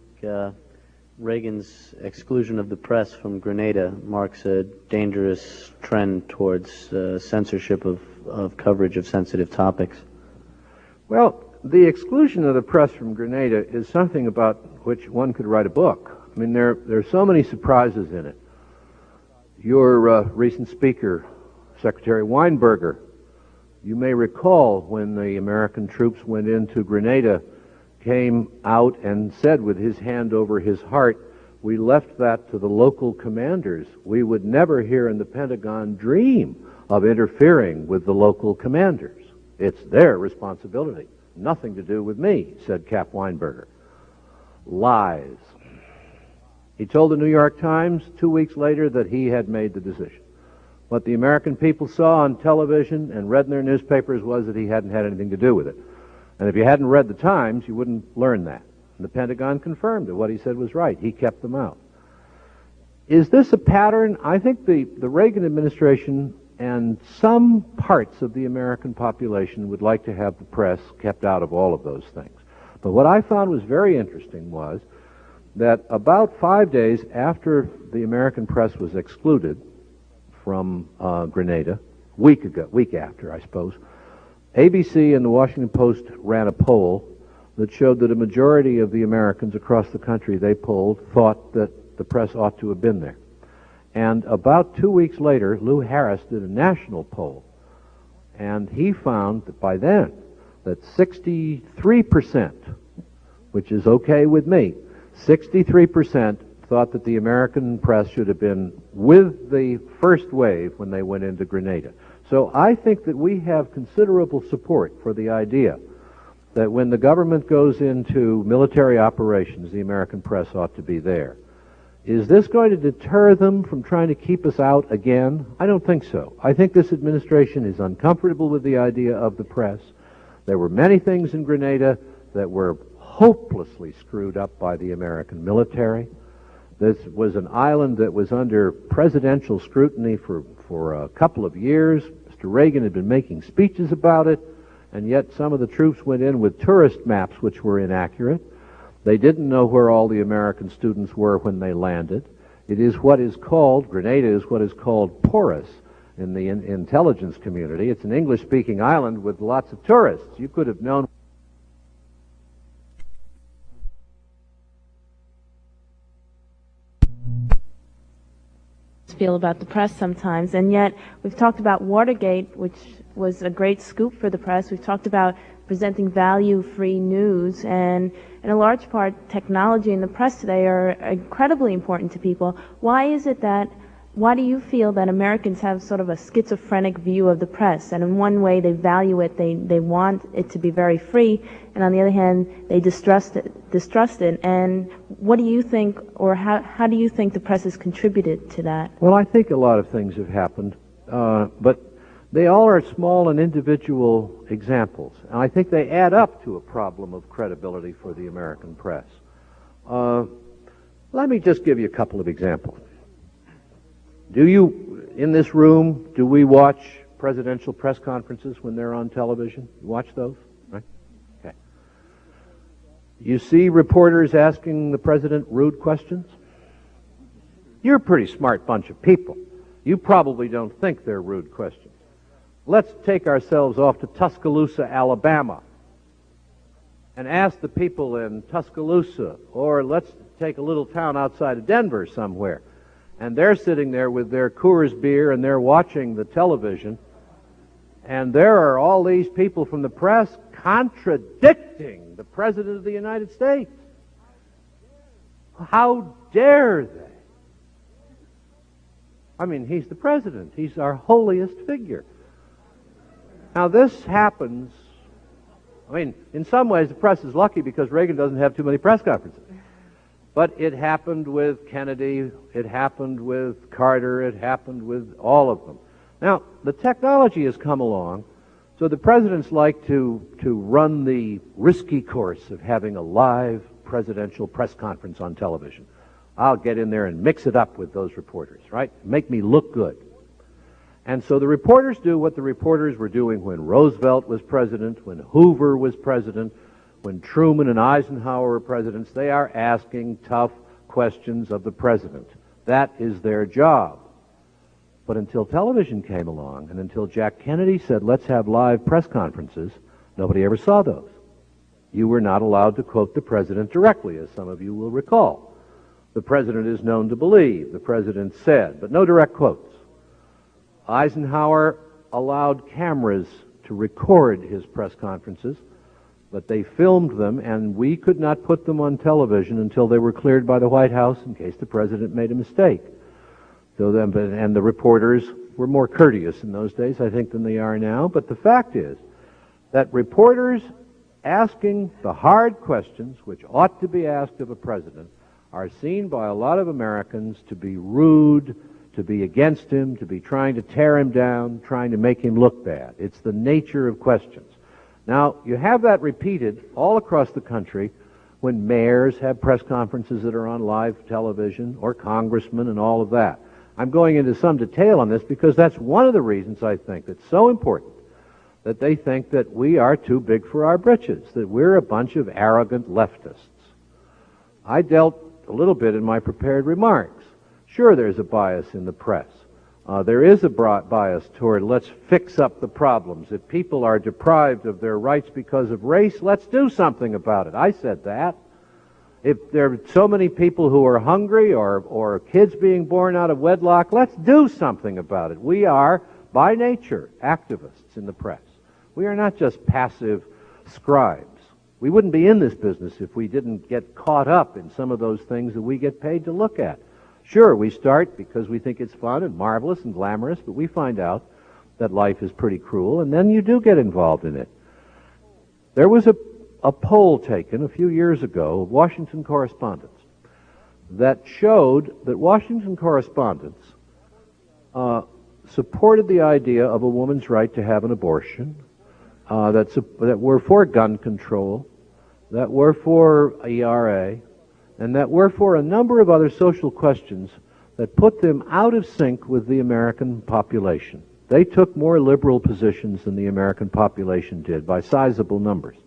Reagan's exclusion of the press from Grenada marks a dangerous trend towards censorship of coverage of sensitive topics. Well, the exclusion of the press from Grenada is something about which one could write a book. I mean, there are so many surprises in it. Your recent speaker, Secretary Weinberger, you may recall when the American troops went into Grenada, came out and said with his hand over his heart, we left that to the local commanders. We would never here in the Pentagon dream of interfering with the local commanders. It's their responsibility. Nothing to do with me, said Cap Weinberger. Lies. He told the New York Times 2 weeks later that he had made the decision. What the American people saw on television and read in their newspapers was that he hadn't had anything to do with it. And if you hadn't read the Times, you wouldn't learn that. And the Pentagon confirmed that what he said was right. He kept them out. Is this a pattern? I think the Reagan administration and some parts of the American population would like to have the press kept out of all of those things. But what I found was very interesting was that about 5 days after the American press was excluded from Grenada, week after, I suppose, ABC and the Washington Post ran a poll that showed that a majority of the Americans across the country they polled thought that the press ought to have been there. And about 2 weeks later, Lou Harris did a national poll, and he found that by then that 63%, which is okay with me, 63% thought that the American press should have been with the first wave when they went into Grenada. So I think that we have considerable support for the idea that when the government goes into military operations, the American press ought to be there. Is this going to deter them from trying to keep us out again? I don't think so. I think this administration is uncomfortable with the idea of the press. There were many things in Grenada that were hopelessly screwed up by the American military. This was an island that was under presidential scrutiny for a couple of years. Mr. Reagan had been making speeches about it, and yet some of the troops went in with tourist maps which were inaccurate. They didn't know where all the American students were when they landed. It is what is called, Grenada is what is called porous in the intelligence community. It's an English-speaking island with lots of tourists. You could have known feel about the press sometimes, and yet we've talked about Watergate, which was a great scoop for the press. We've talked about presenting value-free news, and in a large part, technology and the press today are incredibly important to people. Why do you feel that Americans have sort of a schizophrenic view of the press? And in one way, they value it, they want it to be very free, and on the other hand, they distrust it. And what do you think, or how do you think the press has contributed to that? Well, I think a lot of things have happened, but they all are small and individual examples, and I think they add up to a problem of credibility for the American press. Let me just give you a couple of examples. Do you, in this room, do we watch presidential press conferences when they're on television? You watch those, right? Okay. You see reporters asking the president rude questions? You're a pretty smart bunch of people. You probably don't think they're rude questions. Let's take ourselves off to Tuscaloosa, Alabama, and ask the people in Tuscaloosa, or let's take a little town outside of Denver somewhere, and they're sitting there with their Coors beer and they're watching the television, and there are all these people from the press contradicting the President of the United States. How dare they? I mean, he's the President. He's our holiest figure. Now, this happens, I mean, in some ways the press is lucky because Reagan doesn't have too many press conferences. But it happened with Kennedy, it happened with Carter, it happened with all of them. Now, the technology has come along, so the presidents like to run the risky course of having a live presidential press conference on television. I'll get in there and mix it up with those reporters, right? Make me look good. And so the reporters do what the reporters were doing when Roosevelt was president, when Hoover was president, when Truman and Eisenhower were presidents. They are asking tough questions of the president. That is their job. But until television came along, and until Jack Kennedy said, let's have live press conferences, nobody ever saw those. You were not allowed to quote the president directly, as some of you will recall. The president is known to believe, the president said, but no direct quotes. Eisenhower allowed cameras to record his press conferences, but they filmed them, and we could not put them on television until they were cleared by the White House in case the president made a mistake. And the reporters were more courteous in those days, I think, than they are now. But the fact is that reporters asking the hard questions, which ought to be asked of a president, are seen by a lot of Americans to be rude, to be against him, to be trying to tear him down, trying to make him look bad. It's the nature of questions. Now, you have that repeated all across the country when mayors have press conferences that are on live television, or congressmen and all of that. I'm going into some detail on this because that's one of the reasons I think it's so important that they think that we are too big for our britches, that we're a bunch of arrogant leftists. I dealt a little bit in my prepared remarks. Sure, there's a bias in the press. There is a bias toward let's fix up the problems. If people are deprived of their rights because of race, let's do something about it. I said that. If there are so many people who are hungry or kids being born out of wedlock, let's do something about it. We are, by nature, activists in the press. We are not just passive scribes. We wouldn't be in this business if we didn't get caught up in some of those things that we get paid to look at. Sure, we start because we think it's fun and marvelous and glamorous, but we find out that life is pretty cruel, and then you do get involved in it. There was a poll taken a few years ago of Washington correspondents that showed that Washington correspondents supported the idea of a woman's right to have an abortion, that were for gun control, that were for ERA, and that were for a number of other social questions that put them out of sync with the American population. They took more liberal positions than the American population did by sizable numbers.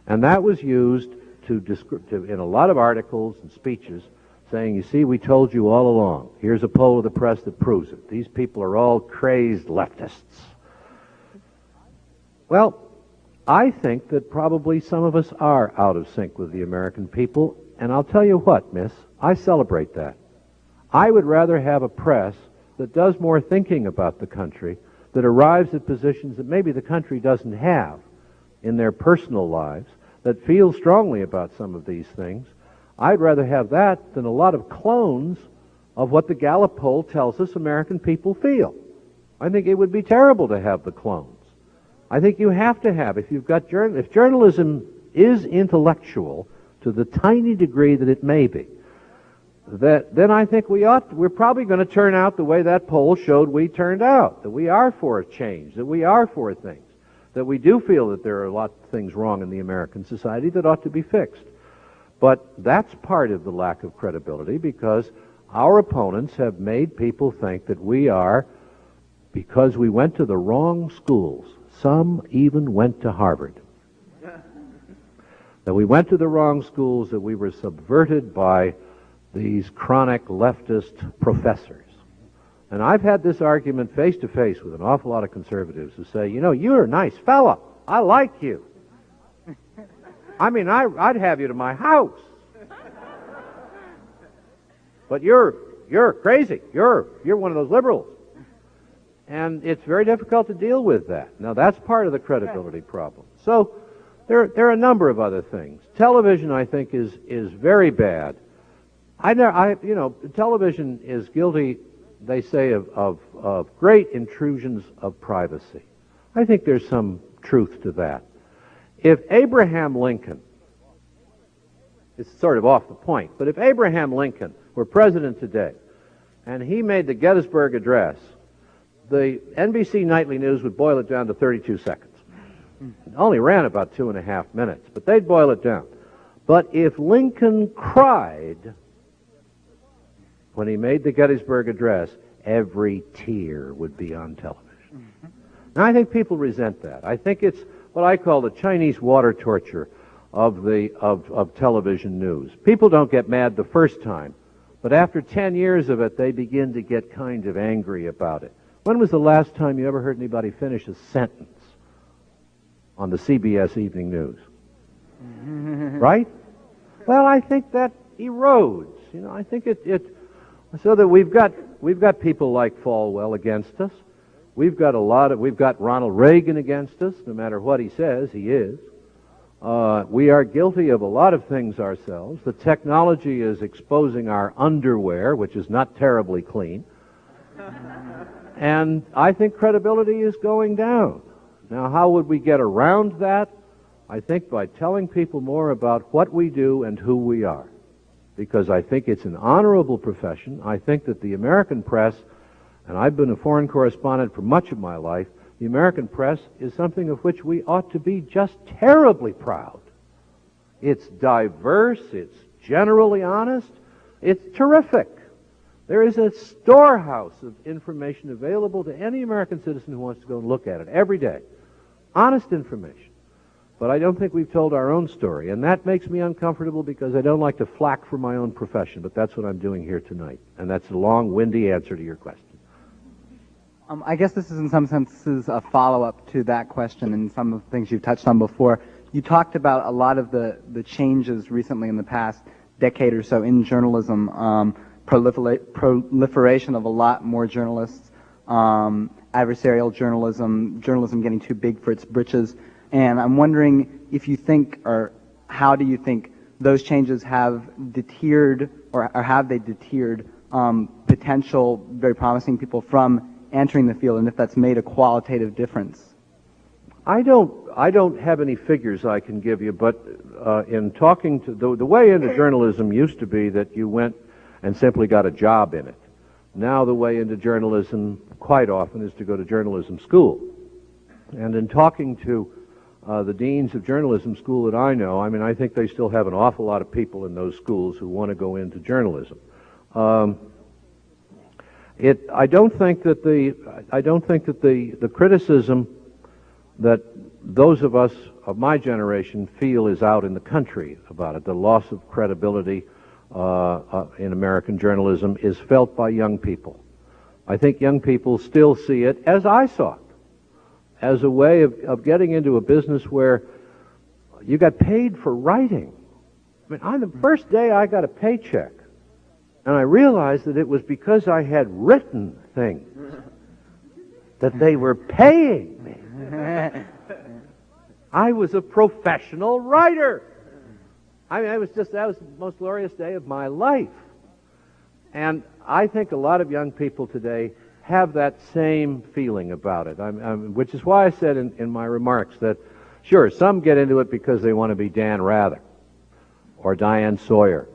And that was used in a lot of articles and speeches saying, you see, we told you all along. Here's a poll of the press that proves it. These people are all crazed leftists. Well, I think that probably some of us are out of sync with the American people, and I'll tell you what, miss, I celebrate that. I would rather have a press that does more thinking about the country, that arrives at positions that maybe the country doesn't have in their personal lives, that feels strongly about some of these things. I'd rather have that than a lot of clones of what the Gallup poll tells us American people feel. I think it would be terrible to have the clones. I think you have to have, if journalism is intellectual to the tiny degree that it may be, then I think we're probably going to turn out the way that poll showed we turned out, that we are for a change, that we are for things, that we do feel that there are a lot of things wrong in the American society that ought to be fixed. But that's part of the lack of credibility, because our opponents have made people think that we are, because we went to the wrong schools, some even went to Harvard, that we went to the wrong schools, that we were subverted by these chronic leftist professors. And I've had this argument face to face with an awful lot of conservatives who say, you know, you're a nice fella. I like you. I mean, I'd have you to my house. But you're crazy. You're one of those liberals. And it's very difficult to deal with that. Now, that's part of the credibility problem. So there are a number of other things. Television, I think, is very bad. Television is guilty, they say, of great intrusions of privacy. I think there's some truth to that. If Abraham Lincoln, it's sort of off the point, but if Abraham Lincoln were president today and he made the Gettysburg Address, the NBC Nightly News would boil it down to 32 seconds. It only ran about 2.5 minutes, but they'd boil it down. But if Lincoln cried when he made the Gettysburg Address, every tear would be on television. Now, I think people resent that. I think it's what I call the Chinese water torture of television news. People don't get mad the first time, but after 10 years of it, they begin to get kind of angry about it. When was the last time you ever heard anybody finish a sentence on the CBS Evening News? Right? Well, I think that erodes. You know, I think it so that we've got people like Falwell against us. We've got Ronald Reagan against us. No matter what he says, he is. We are guilty of a lot of things ourselves. The technology is exposing our underwear, which is not terribly clean. And I think credibility is going down. Now, how would we get around that? I think by telling people more about what we do and who we are. Because I think it's an honorable profession. I think that the American press, and I've been a foreign correspondent for much of my life, the American press is something of which we ought to be just terribly proud. It's diverse, it's generally honest, it's terrific. There is a storehouse of information available to any American citizen who wants to go and look at it every day. Honest information. But I don't think we've told our own story, and that makes me uncomfortable because I don't like to flack for my own profession, but that's what I'm doing here tonight. And that's a long, windy answer to your question. I guess this is in some senses a follow-up to that question and some of the things you've touched on before. You talked about a lot of the changes recently in the past decade or so in journalism, proliferation of a lot more journalists, adversarial journalism getting too big for its britches. And I'm wondering if you think, or how do you think those changes have deterred, or have they deterred potential, very promising people from entering the field, and if that's made a qualitative difference? I don't have any figures I can give you, but in talking to the way into journalism used to be that you went and simply got a job in it. Now the way into journalism quite often is to go to journalism school. And in talking to the deans of journalism school that I know, I mean, I think they still have an awful lot of people in those schools who want to go into journalism. I don't think that the criticism that those of us of my generation feel is out in the country about it. The loss of credibility in American journalism is felt by young people. I think young people still see it, as I saw it, as a way of getting into a business where you got paid for writing. I mean, on the first day I got a paycheck, and I realized that it was because I had written things, that they were paying me. I was a professional writer. I mean, that was the most glorious day of my life. And I think a lot of young people today have that same feeling about it, which is why I said in my remarks that, sure, some get into it because they want to be Dan Rather or Diane Sawyer,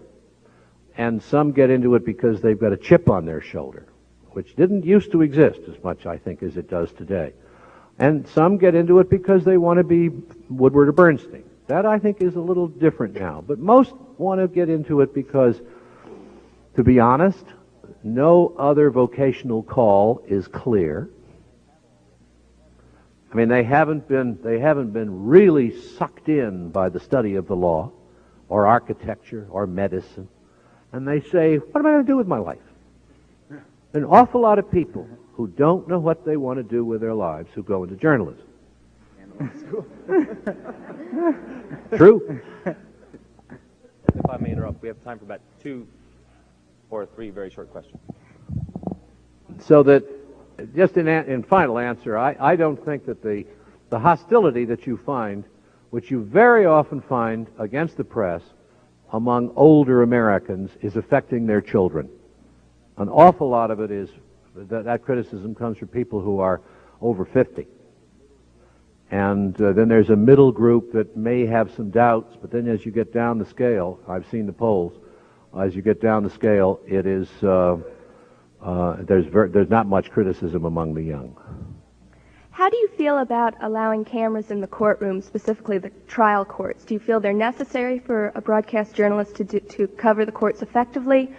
and some get into it because they've got a chip on their shoulder, which didn't used to exist as much, I think, as it does today. And some get into it because they want to be Woodward or Bernstein. That, I think, is a little different now. But most want to get into it because, to be honest, no other vocational call is clear. I mean, they haven't been really sucked in by the study of the law or architecture or medicine. And they say, what am I going to do with my life? An awful lot of people who don't know what they want to do with their lives who go into journalism. True. If I may interrupt, we have time for about 2 or 3 very short questions. So that, just in final answer, I don't think that the hostility that you find, which you very often find against the press among older Americans, is affecting their children. An awful lot of it is, that criticism comes from people who are over 50. And then there's a middle group that may have some doubts, but then as you get down the scale, I've seen the polls, as you get down the scale, it is, there's not much criticism among the young. How do you feel about allowing cameras in the courtroom, specifically the trial courts? Do you feel they're necessary for a broadcast journalist to cover the courts effectively,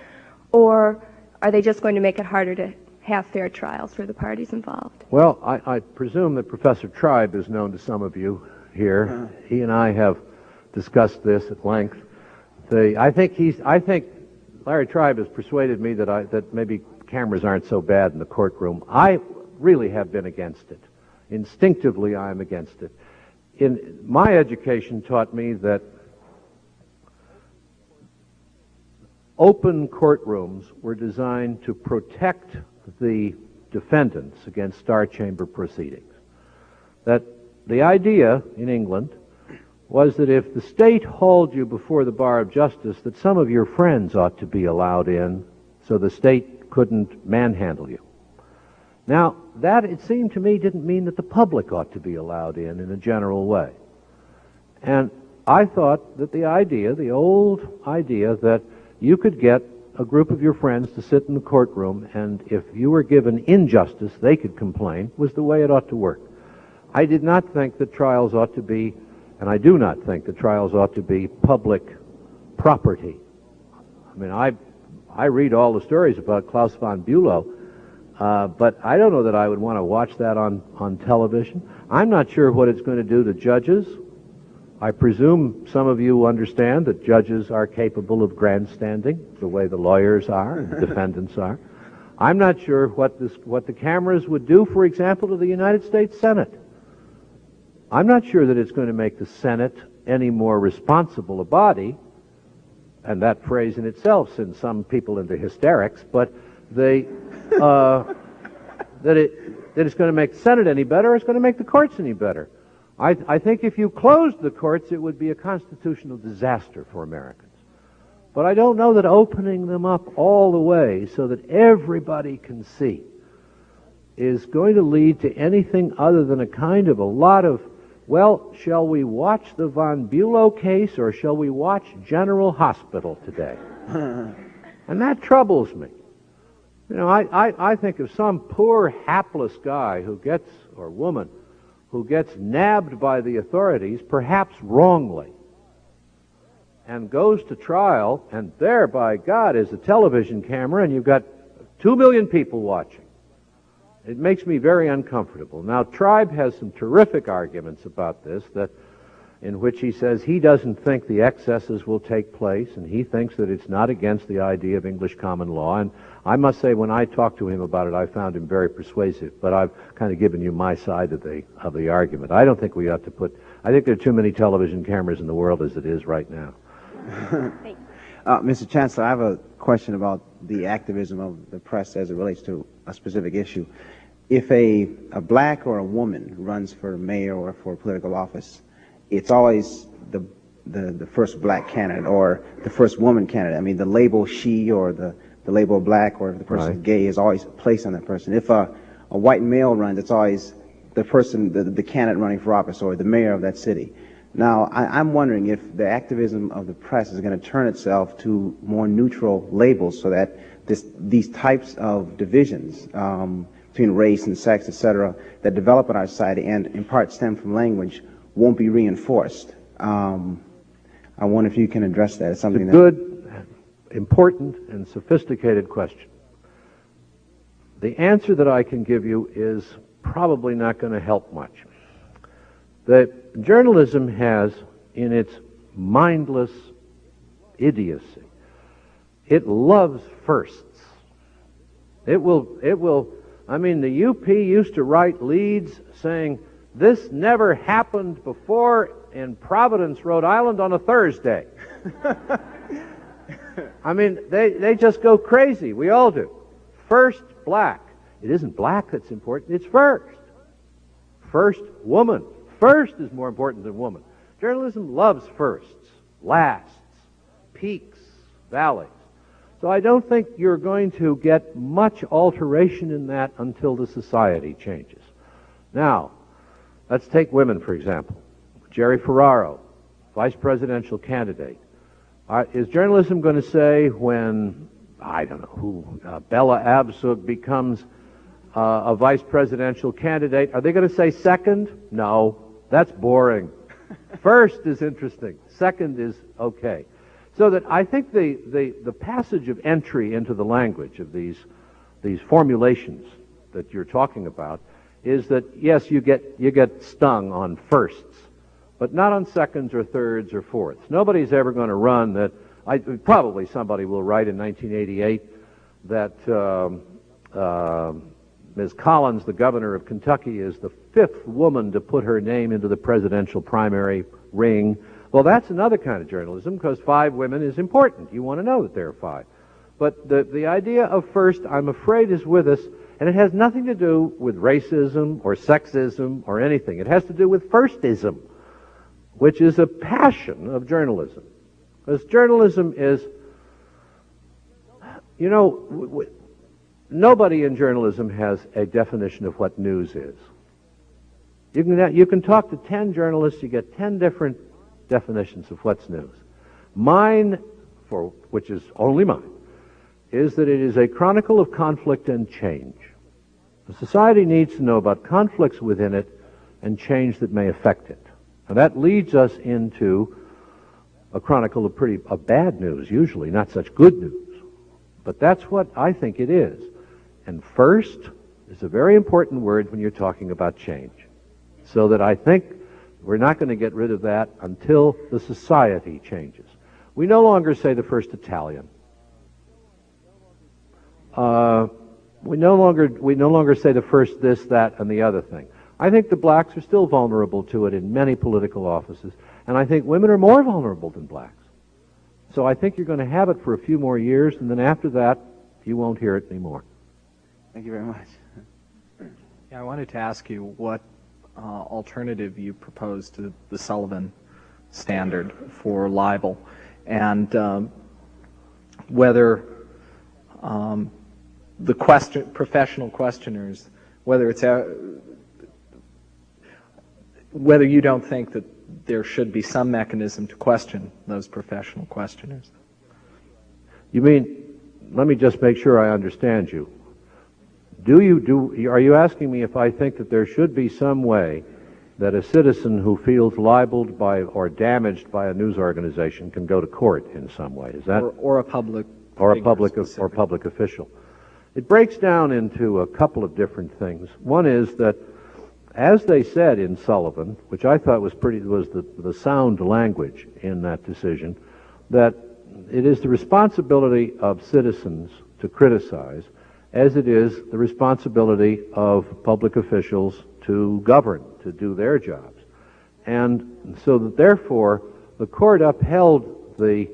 or are they just going to make it harder to have fair trials for the parties involved? Well, I presume that Professor Tribe is known to some of you here. He and I have discussed this at length. I think Larry Tribe has persuaded me that maybe cameras aren't so bad in the courtroom. I really have been against it. Instinctively, I am against it. My education taught me that open courtrooms were designed to protect the defendants against star chamber proceedings. That the idea in England was that if the state hauled you before the bar of justice, that some of your friends ought to be allowed in so the state couldn't manhandle you. Now, that, it seemed to me, didn't mean that the public ought to be allowed in a general way. And I thought that the old idea that you could get a group of your friends to sit in the courtroom, and if you were given injustice, they could complain, was the way it ought to work. I did not think that trials ought to be, and I do not think that trials ought to be public property. I mean, I read all the stories about Klaus von Bülow, but I don't know that I would want to watch that on television. I'm not sure what it's going to do to judges. I presume some of you understand that judges are capable of grandstanding, the way the lawyers are and the defendants are. I'm not sure what the cameras would do, for example, to the United States Senate. I'm not sure that it's going to make the Senate any more responsible a body, and that phrase in itself sends some people into hysterics, but that it's going to make the Senate any better, or it's going to make the courts any better. I think if you closed the courts, it would be a constitutional disaster for Americans. But I don't know that opening them up all the way so that everybody can see is going to lead to anything other than a kind of a lot of well, shall we watch the Von Bülow case or shall we watch General Hospital today? And that troubles me. You know, I think of some poor, hapless guy who gets, or woman, who gets nabbed by the authorities, perhaps wrongly, and goes to trial, and there, by God, is a television camera, and you've got 2 million people watching. It makes me very uncomfortable. Now, Tribe has some terrific arguments about this, that in which he says he doesn't think the excesses will take place, and he thinks that it's not against the idea of English common law. And I must say, when I talked to him about it, I found him very persuasive, but I've kind of given you my side of the argument. I don't think we ought to put, I think there are too many television cameras in the world as it is right now. Mr. Chancellor, I have a question about the activism of the press as it relates to a specific issue. If a black or a woman runs for mayor or for political office, it's always the first black candidate or the first woman candidate. I mean, the label she or the label black or if the person is gay is always placed on that person. If a white male runs, it's always the person, the candidate running for office or the mayor of that city. Now, I'm wondering if the activism of the press is going to turn itself to more neutral labels so that these types of divisions between race and sex, etc., that develop in our society and in part stem from language won't be reinforced. I wonder if you can address that. It's something it's a good, important, and sophisticated question. The answer that I can give you is probably not going to help much. The journalism has, in its mindless idiocy, it loves firsts. It will, I mean, the UP used to write leads saying, "This never happened before in Providence, Rhode Island on a Thursday." I mean, they just go crazy. We all do. First black. It isn't black that's important, it's first. First woman. First is more important than woman. Journalism loves firsts, lasts, peaks, valleys. So I don't think you're going to get much alteration in that until the society changes. Now, let's take women, for example. Jerry Ferraro, vice presidential candidate. Is journalism going to say when, I don't know, who, Bella Abzug becomes a vice presidential candidate, are they going to say second? No, that's boring. First is interesting. Second is okay. So that I think the passage of entry into the language of these formulations that you're talking about is that, yes, you get stung on firsts, but not on seconds or thirds or fourths. Nobody's ever going to run that. Probably somebody will write in 1988 that Ms. Collins, the governor of Kentucky, is the 5th woman to put her name into the presidential primary ring. Well, that's another kind of journalism, because 5 women is important. You want to know that there are 5. But the idea of first, I'm afraid, is with us, and it has nothing to do with racism or sexism or anything. It has to do with firstism, which is a passion of journalism. Because journalism is, you know, nobody in journalism has a definition of what news is. You can talk to 10 journalists, you get 10 different definitions of what's news. Mine, which is only mine, is that it is a chronicle of conflict and change. The society needs to know about conflicts within it and change that may affect it. And that leads us into a chronicle of bad news, usually, not such good news. But that's what I think it is. And first is a very important word when you're talking about change. So that I think we're not going to get rid of that until the society changes. We no longer say the first Italian. We no longer say the first this, that, and the other thing. I think the blacks are still vulnerable to it in many political offices, and I think women are more vulnerable than blacks. So I think you're going to have it for a few more years, and then after that, you won't hear it anymore. Thank you very much. Yeah, I wanted to ask you what alternative you propose to the Sullivan standard for libel, and whether the professional questioners, whether it's whether you don't think that there should be some mechanism to question those professional questioners. You mean, let me just make sure I understand you. Are you asking me if I think that there should be some way that a citizen who feels libeled by or damaged by a news organization can go to court in some way? Is that or a public official? It breaks down into a couple of different things. One is that, as they said in Sullivan, which I thought was the sound language in that decision, that it is the responsibility of citizens to criticize, as it is the responsibility of public officials to govern, to do their jobs. And so that therefore the court upheld the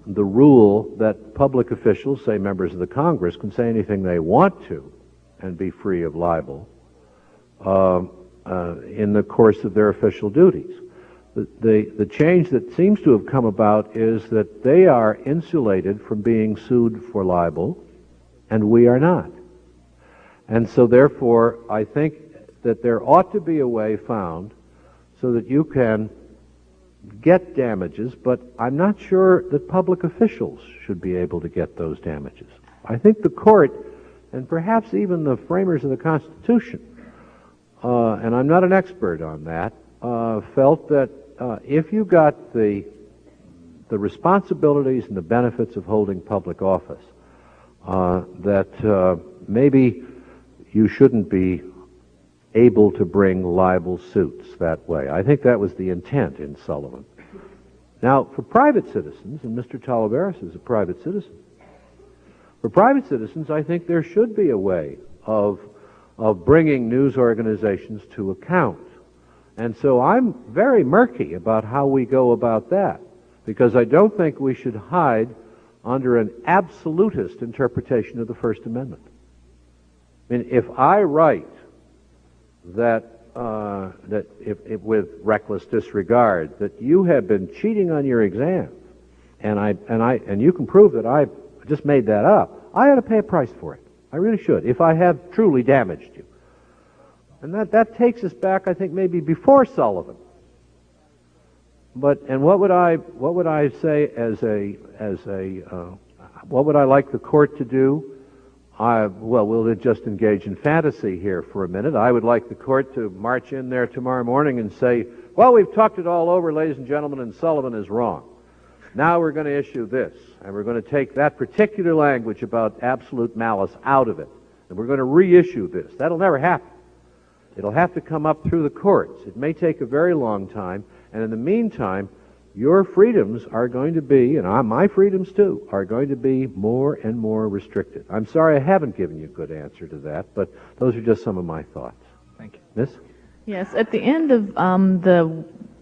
rule that public officials, say members of the Congress, can say anything they want to and be free of libel in the course of their official duties. The change that seems to have come about is that they are insulated from being sued for libel, and we are not. And so therefore, I think that there ought to be a way found so that you can get damages, but I'm not sure that public officials should be able to get those damages. I think the court, and perhaps even the framers of the Constitution, and I'm not an expert on that, felt that if you got the responsibilities and the benefits of holding public office, that maybe you shouldn't be able to bring libel suits that way. I think that was the intent in Sullivan. Now, for private citizens, and Mr. Talaveras is a private citizen, for private citizens, I think there should be a way of bringing news organizations to account. And so I'm very murky about how we go about that, because I don't think we should hide under an absolutist interpretation of the First Amendment. I mean, if I write that with reckless disregard that you have been cheating on your exams, and you can prove that I just made that up, I ought to pay a price for it. I really should, if I have truly damaged you. And that takes us back, I think, maybe before Sullivan. And what would I say what would I like the court to do? We'll just engage in fantasy here for a minute. I would like the court to march in there tomorrow morning and say, well, we've talked it all over, ladies and gentlemen, and Sullivan is wrong. Now we're going to issue this, and we're going to take that particular language about absolute malice out of it, and we're going to reissue this. That'll never happen. It'll have to come up through the courts. It may take a very long time, and in the meantime, your freedoms are going to be, and my freedoms too, are going to be more and more restricted. I'm sorry I haven't given you a good answer to that, but those are just some of my thoughts. Thank you. Miss? Yes, at the end of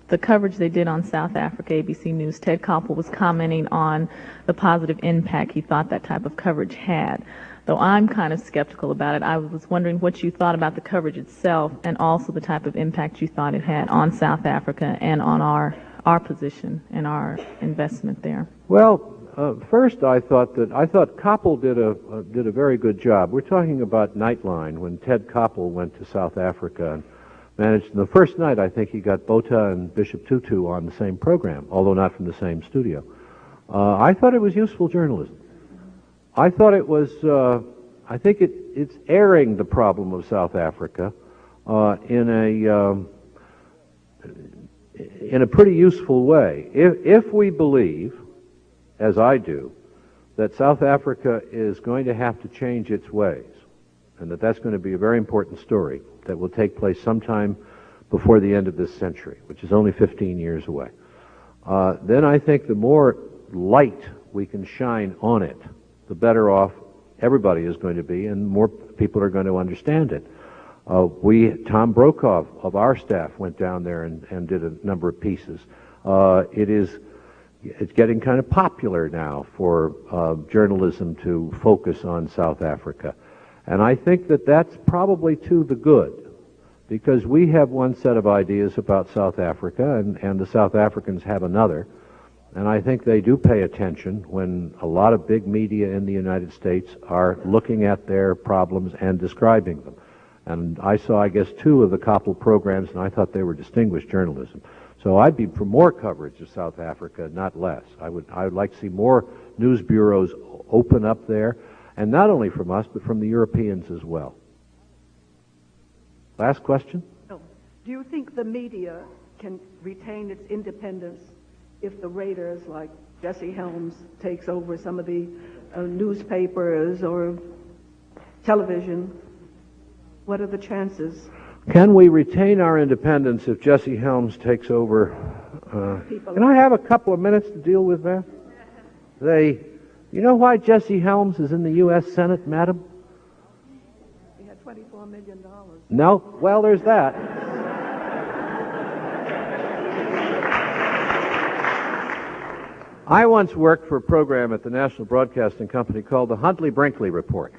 the coverage they did on South Africa, ABC News, Ted Koppel was commenting on the positive impact he thought that type of coverage had. Though I'm kind of skeptical about it, I was wondering what you thought about the coverage itself and also the type of impact you thought it had on South Africa and on our position and our investment there. Well, first I thought Koppel did a very good job. We're talking about Nightline, when Ted Koppel went to South Africa and managed. The first night, I think he got Botha and Bishop Tutu on the same program, although not from the same studio. I thought it was useful journalism. I thought it was. I think it's airing the problem of South Africa in a pretty useful way. If we believe, as I do, that South Africa is going to have to change its ways, and that's going to be a very important story that will take place sometime before the end of this century, which is only 15 years away, then I think the more light we can shine on it, the better off everybody is going to be, and more people are going to understand it. Tom Brokaw of our staff went down there and did a number of pieces. It's getting kind of popular now for journalism to focus on South Africa. And I think that that's probably to the good, because we have one set of ideas about South Africa, and the South Africans have another. And I think they do pay attention when a lot of big media in the United States are looking at their problems and describing them. And I saw, I guess, 2 of the Koppel programs, and I thought they were distinguished journalism. So I'd be for more coverage of South Africa, not less. I would like to see more news bureaus open up there, and not only from us, but from the Europeans as well. Last question? No. Do you think the media can retain its independence if the raiders like Jesse Helms takes over some of the newspapers or television? What are the chances? Can we retain our independence if Jesse Helms takes over? Can I have a couple of minutes to deal with that? You know why Jesse Helms is in the U.S. Senate, madam? He had $24 million. No? Well, there's that. I once worked for a program at the National Broadcasting Company called the Huntley-Brinkley Report.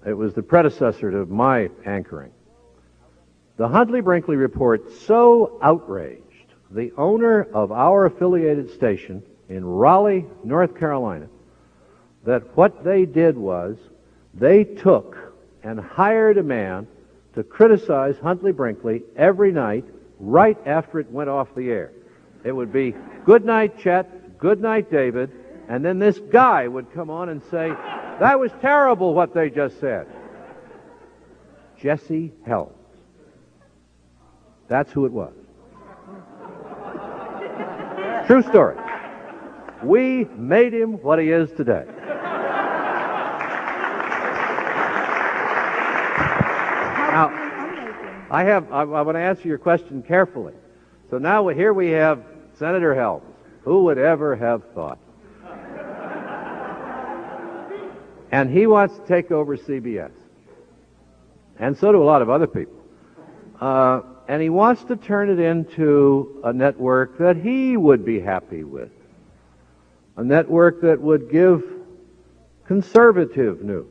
It was the predecessor to my anchoring. The Huntley-Brinkley Report so outraged the owner of our affiliated station in Raleigh, North Carolina, that what they did was they took and hired a man to criticize Huntley-Brinkley every night right after it went off the air. It would be, "Good night, Chet," "Good night, David," and then this guy would come on and say, "That was terrible what they just said." Jesse Helms. That's who it was. True story. We made him what he is today. Now, I want to answer your question carefully. So now here we have Senator Helms. Who would ever have thought? And he wants to take over CBS. And so do a lot of other people. And he wants to turn it into a network that he would be happy with. A network that would give conservative news.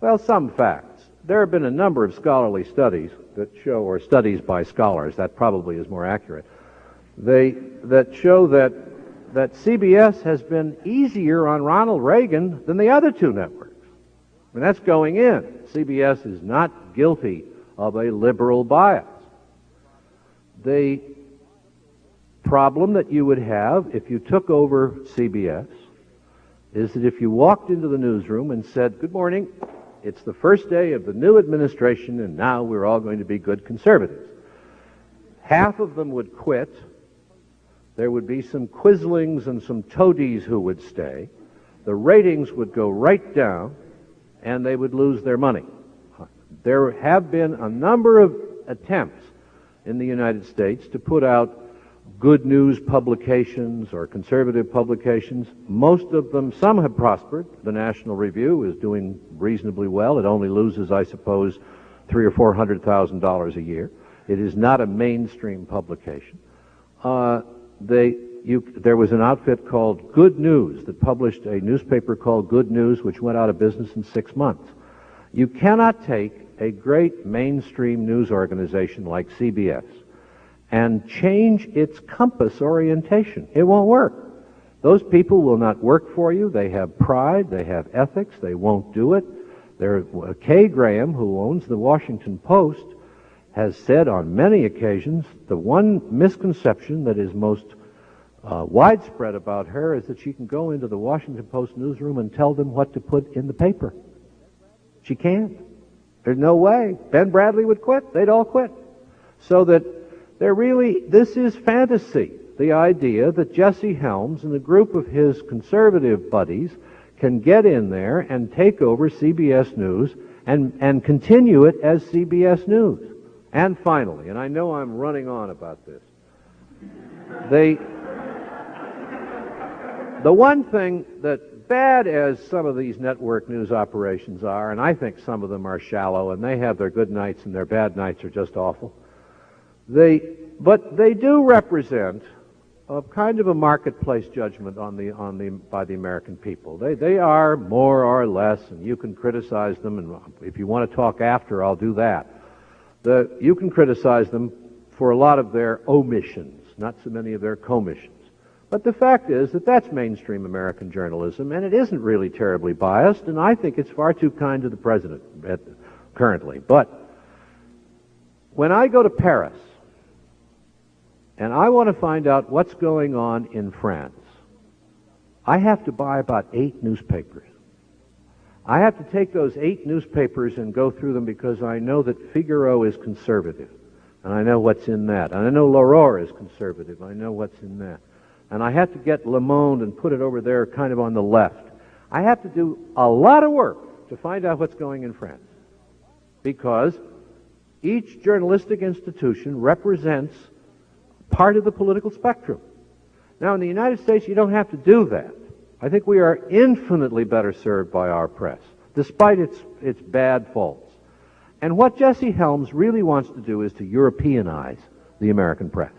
Well, some facts. There have been a number of scholarly studies that show, or studies by scholars, that probably is more accurate, that show that CBS has been easier on Ronald Reagan than the other 2 networks. I mean, that's going in. CBS is not guilty of a liberal bias. The problem that you would have if you took over CBS is that if you walked into the newsroom and said, "Good morning, it's the first day of the new administration, and now we're all going to be good conservatives," half of them would quit. There would be some quislings and some toadies who would stay. The ratings would go right down, and they would lose their money. There have been a number of attempts in the United States to put out good news publications or conservative publications. Most of them, some have prospered. The National Review is doing reasonably well. It only loses, I suppose, $300,000 or $400,000 a year. It is not a mainstream publication. There was an outfit called Good News that published a newspaper called Good News, which went out of business in 6 months. You cannot take a great mainstream news organization like CBS and change its compass orientation. It won't work. Those people will not work for you. They have pride. They have ethics. They won't do it. Kay Graham, who owns the Washington Post, has said on many occasions the one misconception that is most widespread about her is that she can go into the Washington Post newsroom and tell them what to put in the paper. She can't. There's no way. Ben Bradley would quit. They'd all quit. So that this is fantasy. The idea that Jesse Helms and a group of his conservative buddies can get in there and take over CBS News and continue it as CBS News. And finally, and I know I'm running on about this, the one thing that, bad as some of these network news operations are, and I think some of them are shallow, and they have their good nights and their bad nights are just awful, but they do represent a kind of a marketplace judgment by the American people. They are more or less, and you can criticize them, and if you want to talk after, I'll do that. You can criticize them for a lot of their omissions, not so many of their commissions. But the fact is that that's mainstream American journalism, and it isn't really terribly biased, and I think it's far too kind to the president currently. But when I go to Paris and I want to find out what's going on in France, I have to buy about 8 newspapers. I have to take those 8 newspapers and go through them because I know that Figaro is conservative, and I know what's in that. And I know L'Aurore is conservative. I know what's in that. And I have to get Le Monde and put it over there kind of on the left. I have to do a lot of work to find out what's going in France, because each journalistic institution represents part of the political spectrum. Now, in the United States, you don't have to do that. I think we are infinitely better served by our press, despite its bad faults. And what Jesse Helms really wants to do is to Europeanize the American press.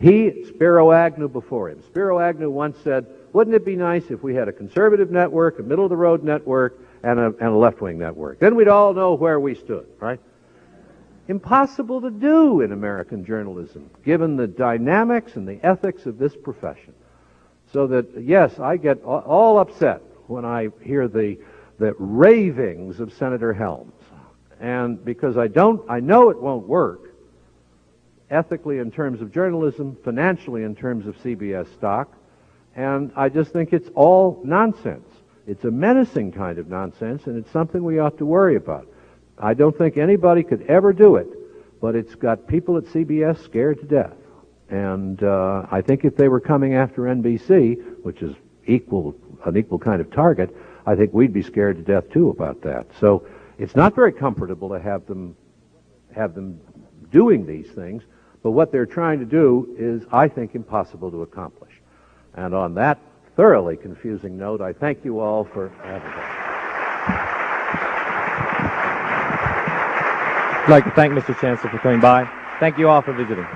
Spiro Agnew before him. Spiro Agnew once said, wouldn't it be nice if we had a conservative network, a middle-of-the-road network, and a left-wing network? Then we'd all know where we stood, right? Impossible to do in American journalism, given the dynamics and the ethics of this profession. So that, yes, I get all upset when I hear the ravings of Senator Helms. And because I know it won't work, ethically in terms of journalism, financially in terms of CBS stock, and I just think it's all nonsense. It's a menacing kind of nonsense, and it's something we ought to worry about. I don't think anybody could ever do it, but it's got people at CBS scared to death. And I think if they were coming after NBC, which is an equal kind of target, I think we'd be scared to death too about that. So it's not very comfortable to have them doing these things, but what they're trying to do is, I think, impossible to accomplish. And on that thoroughly confusing note, I thank you all for having me. I'd like to thank Mr. Chancellor for coming by. Thank you all for visiting.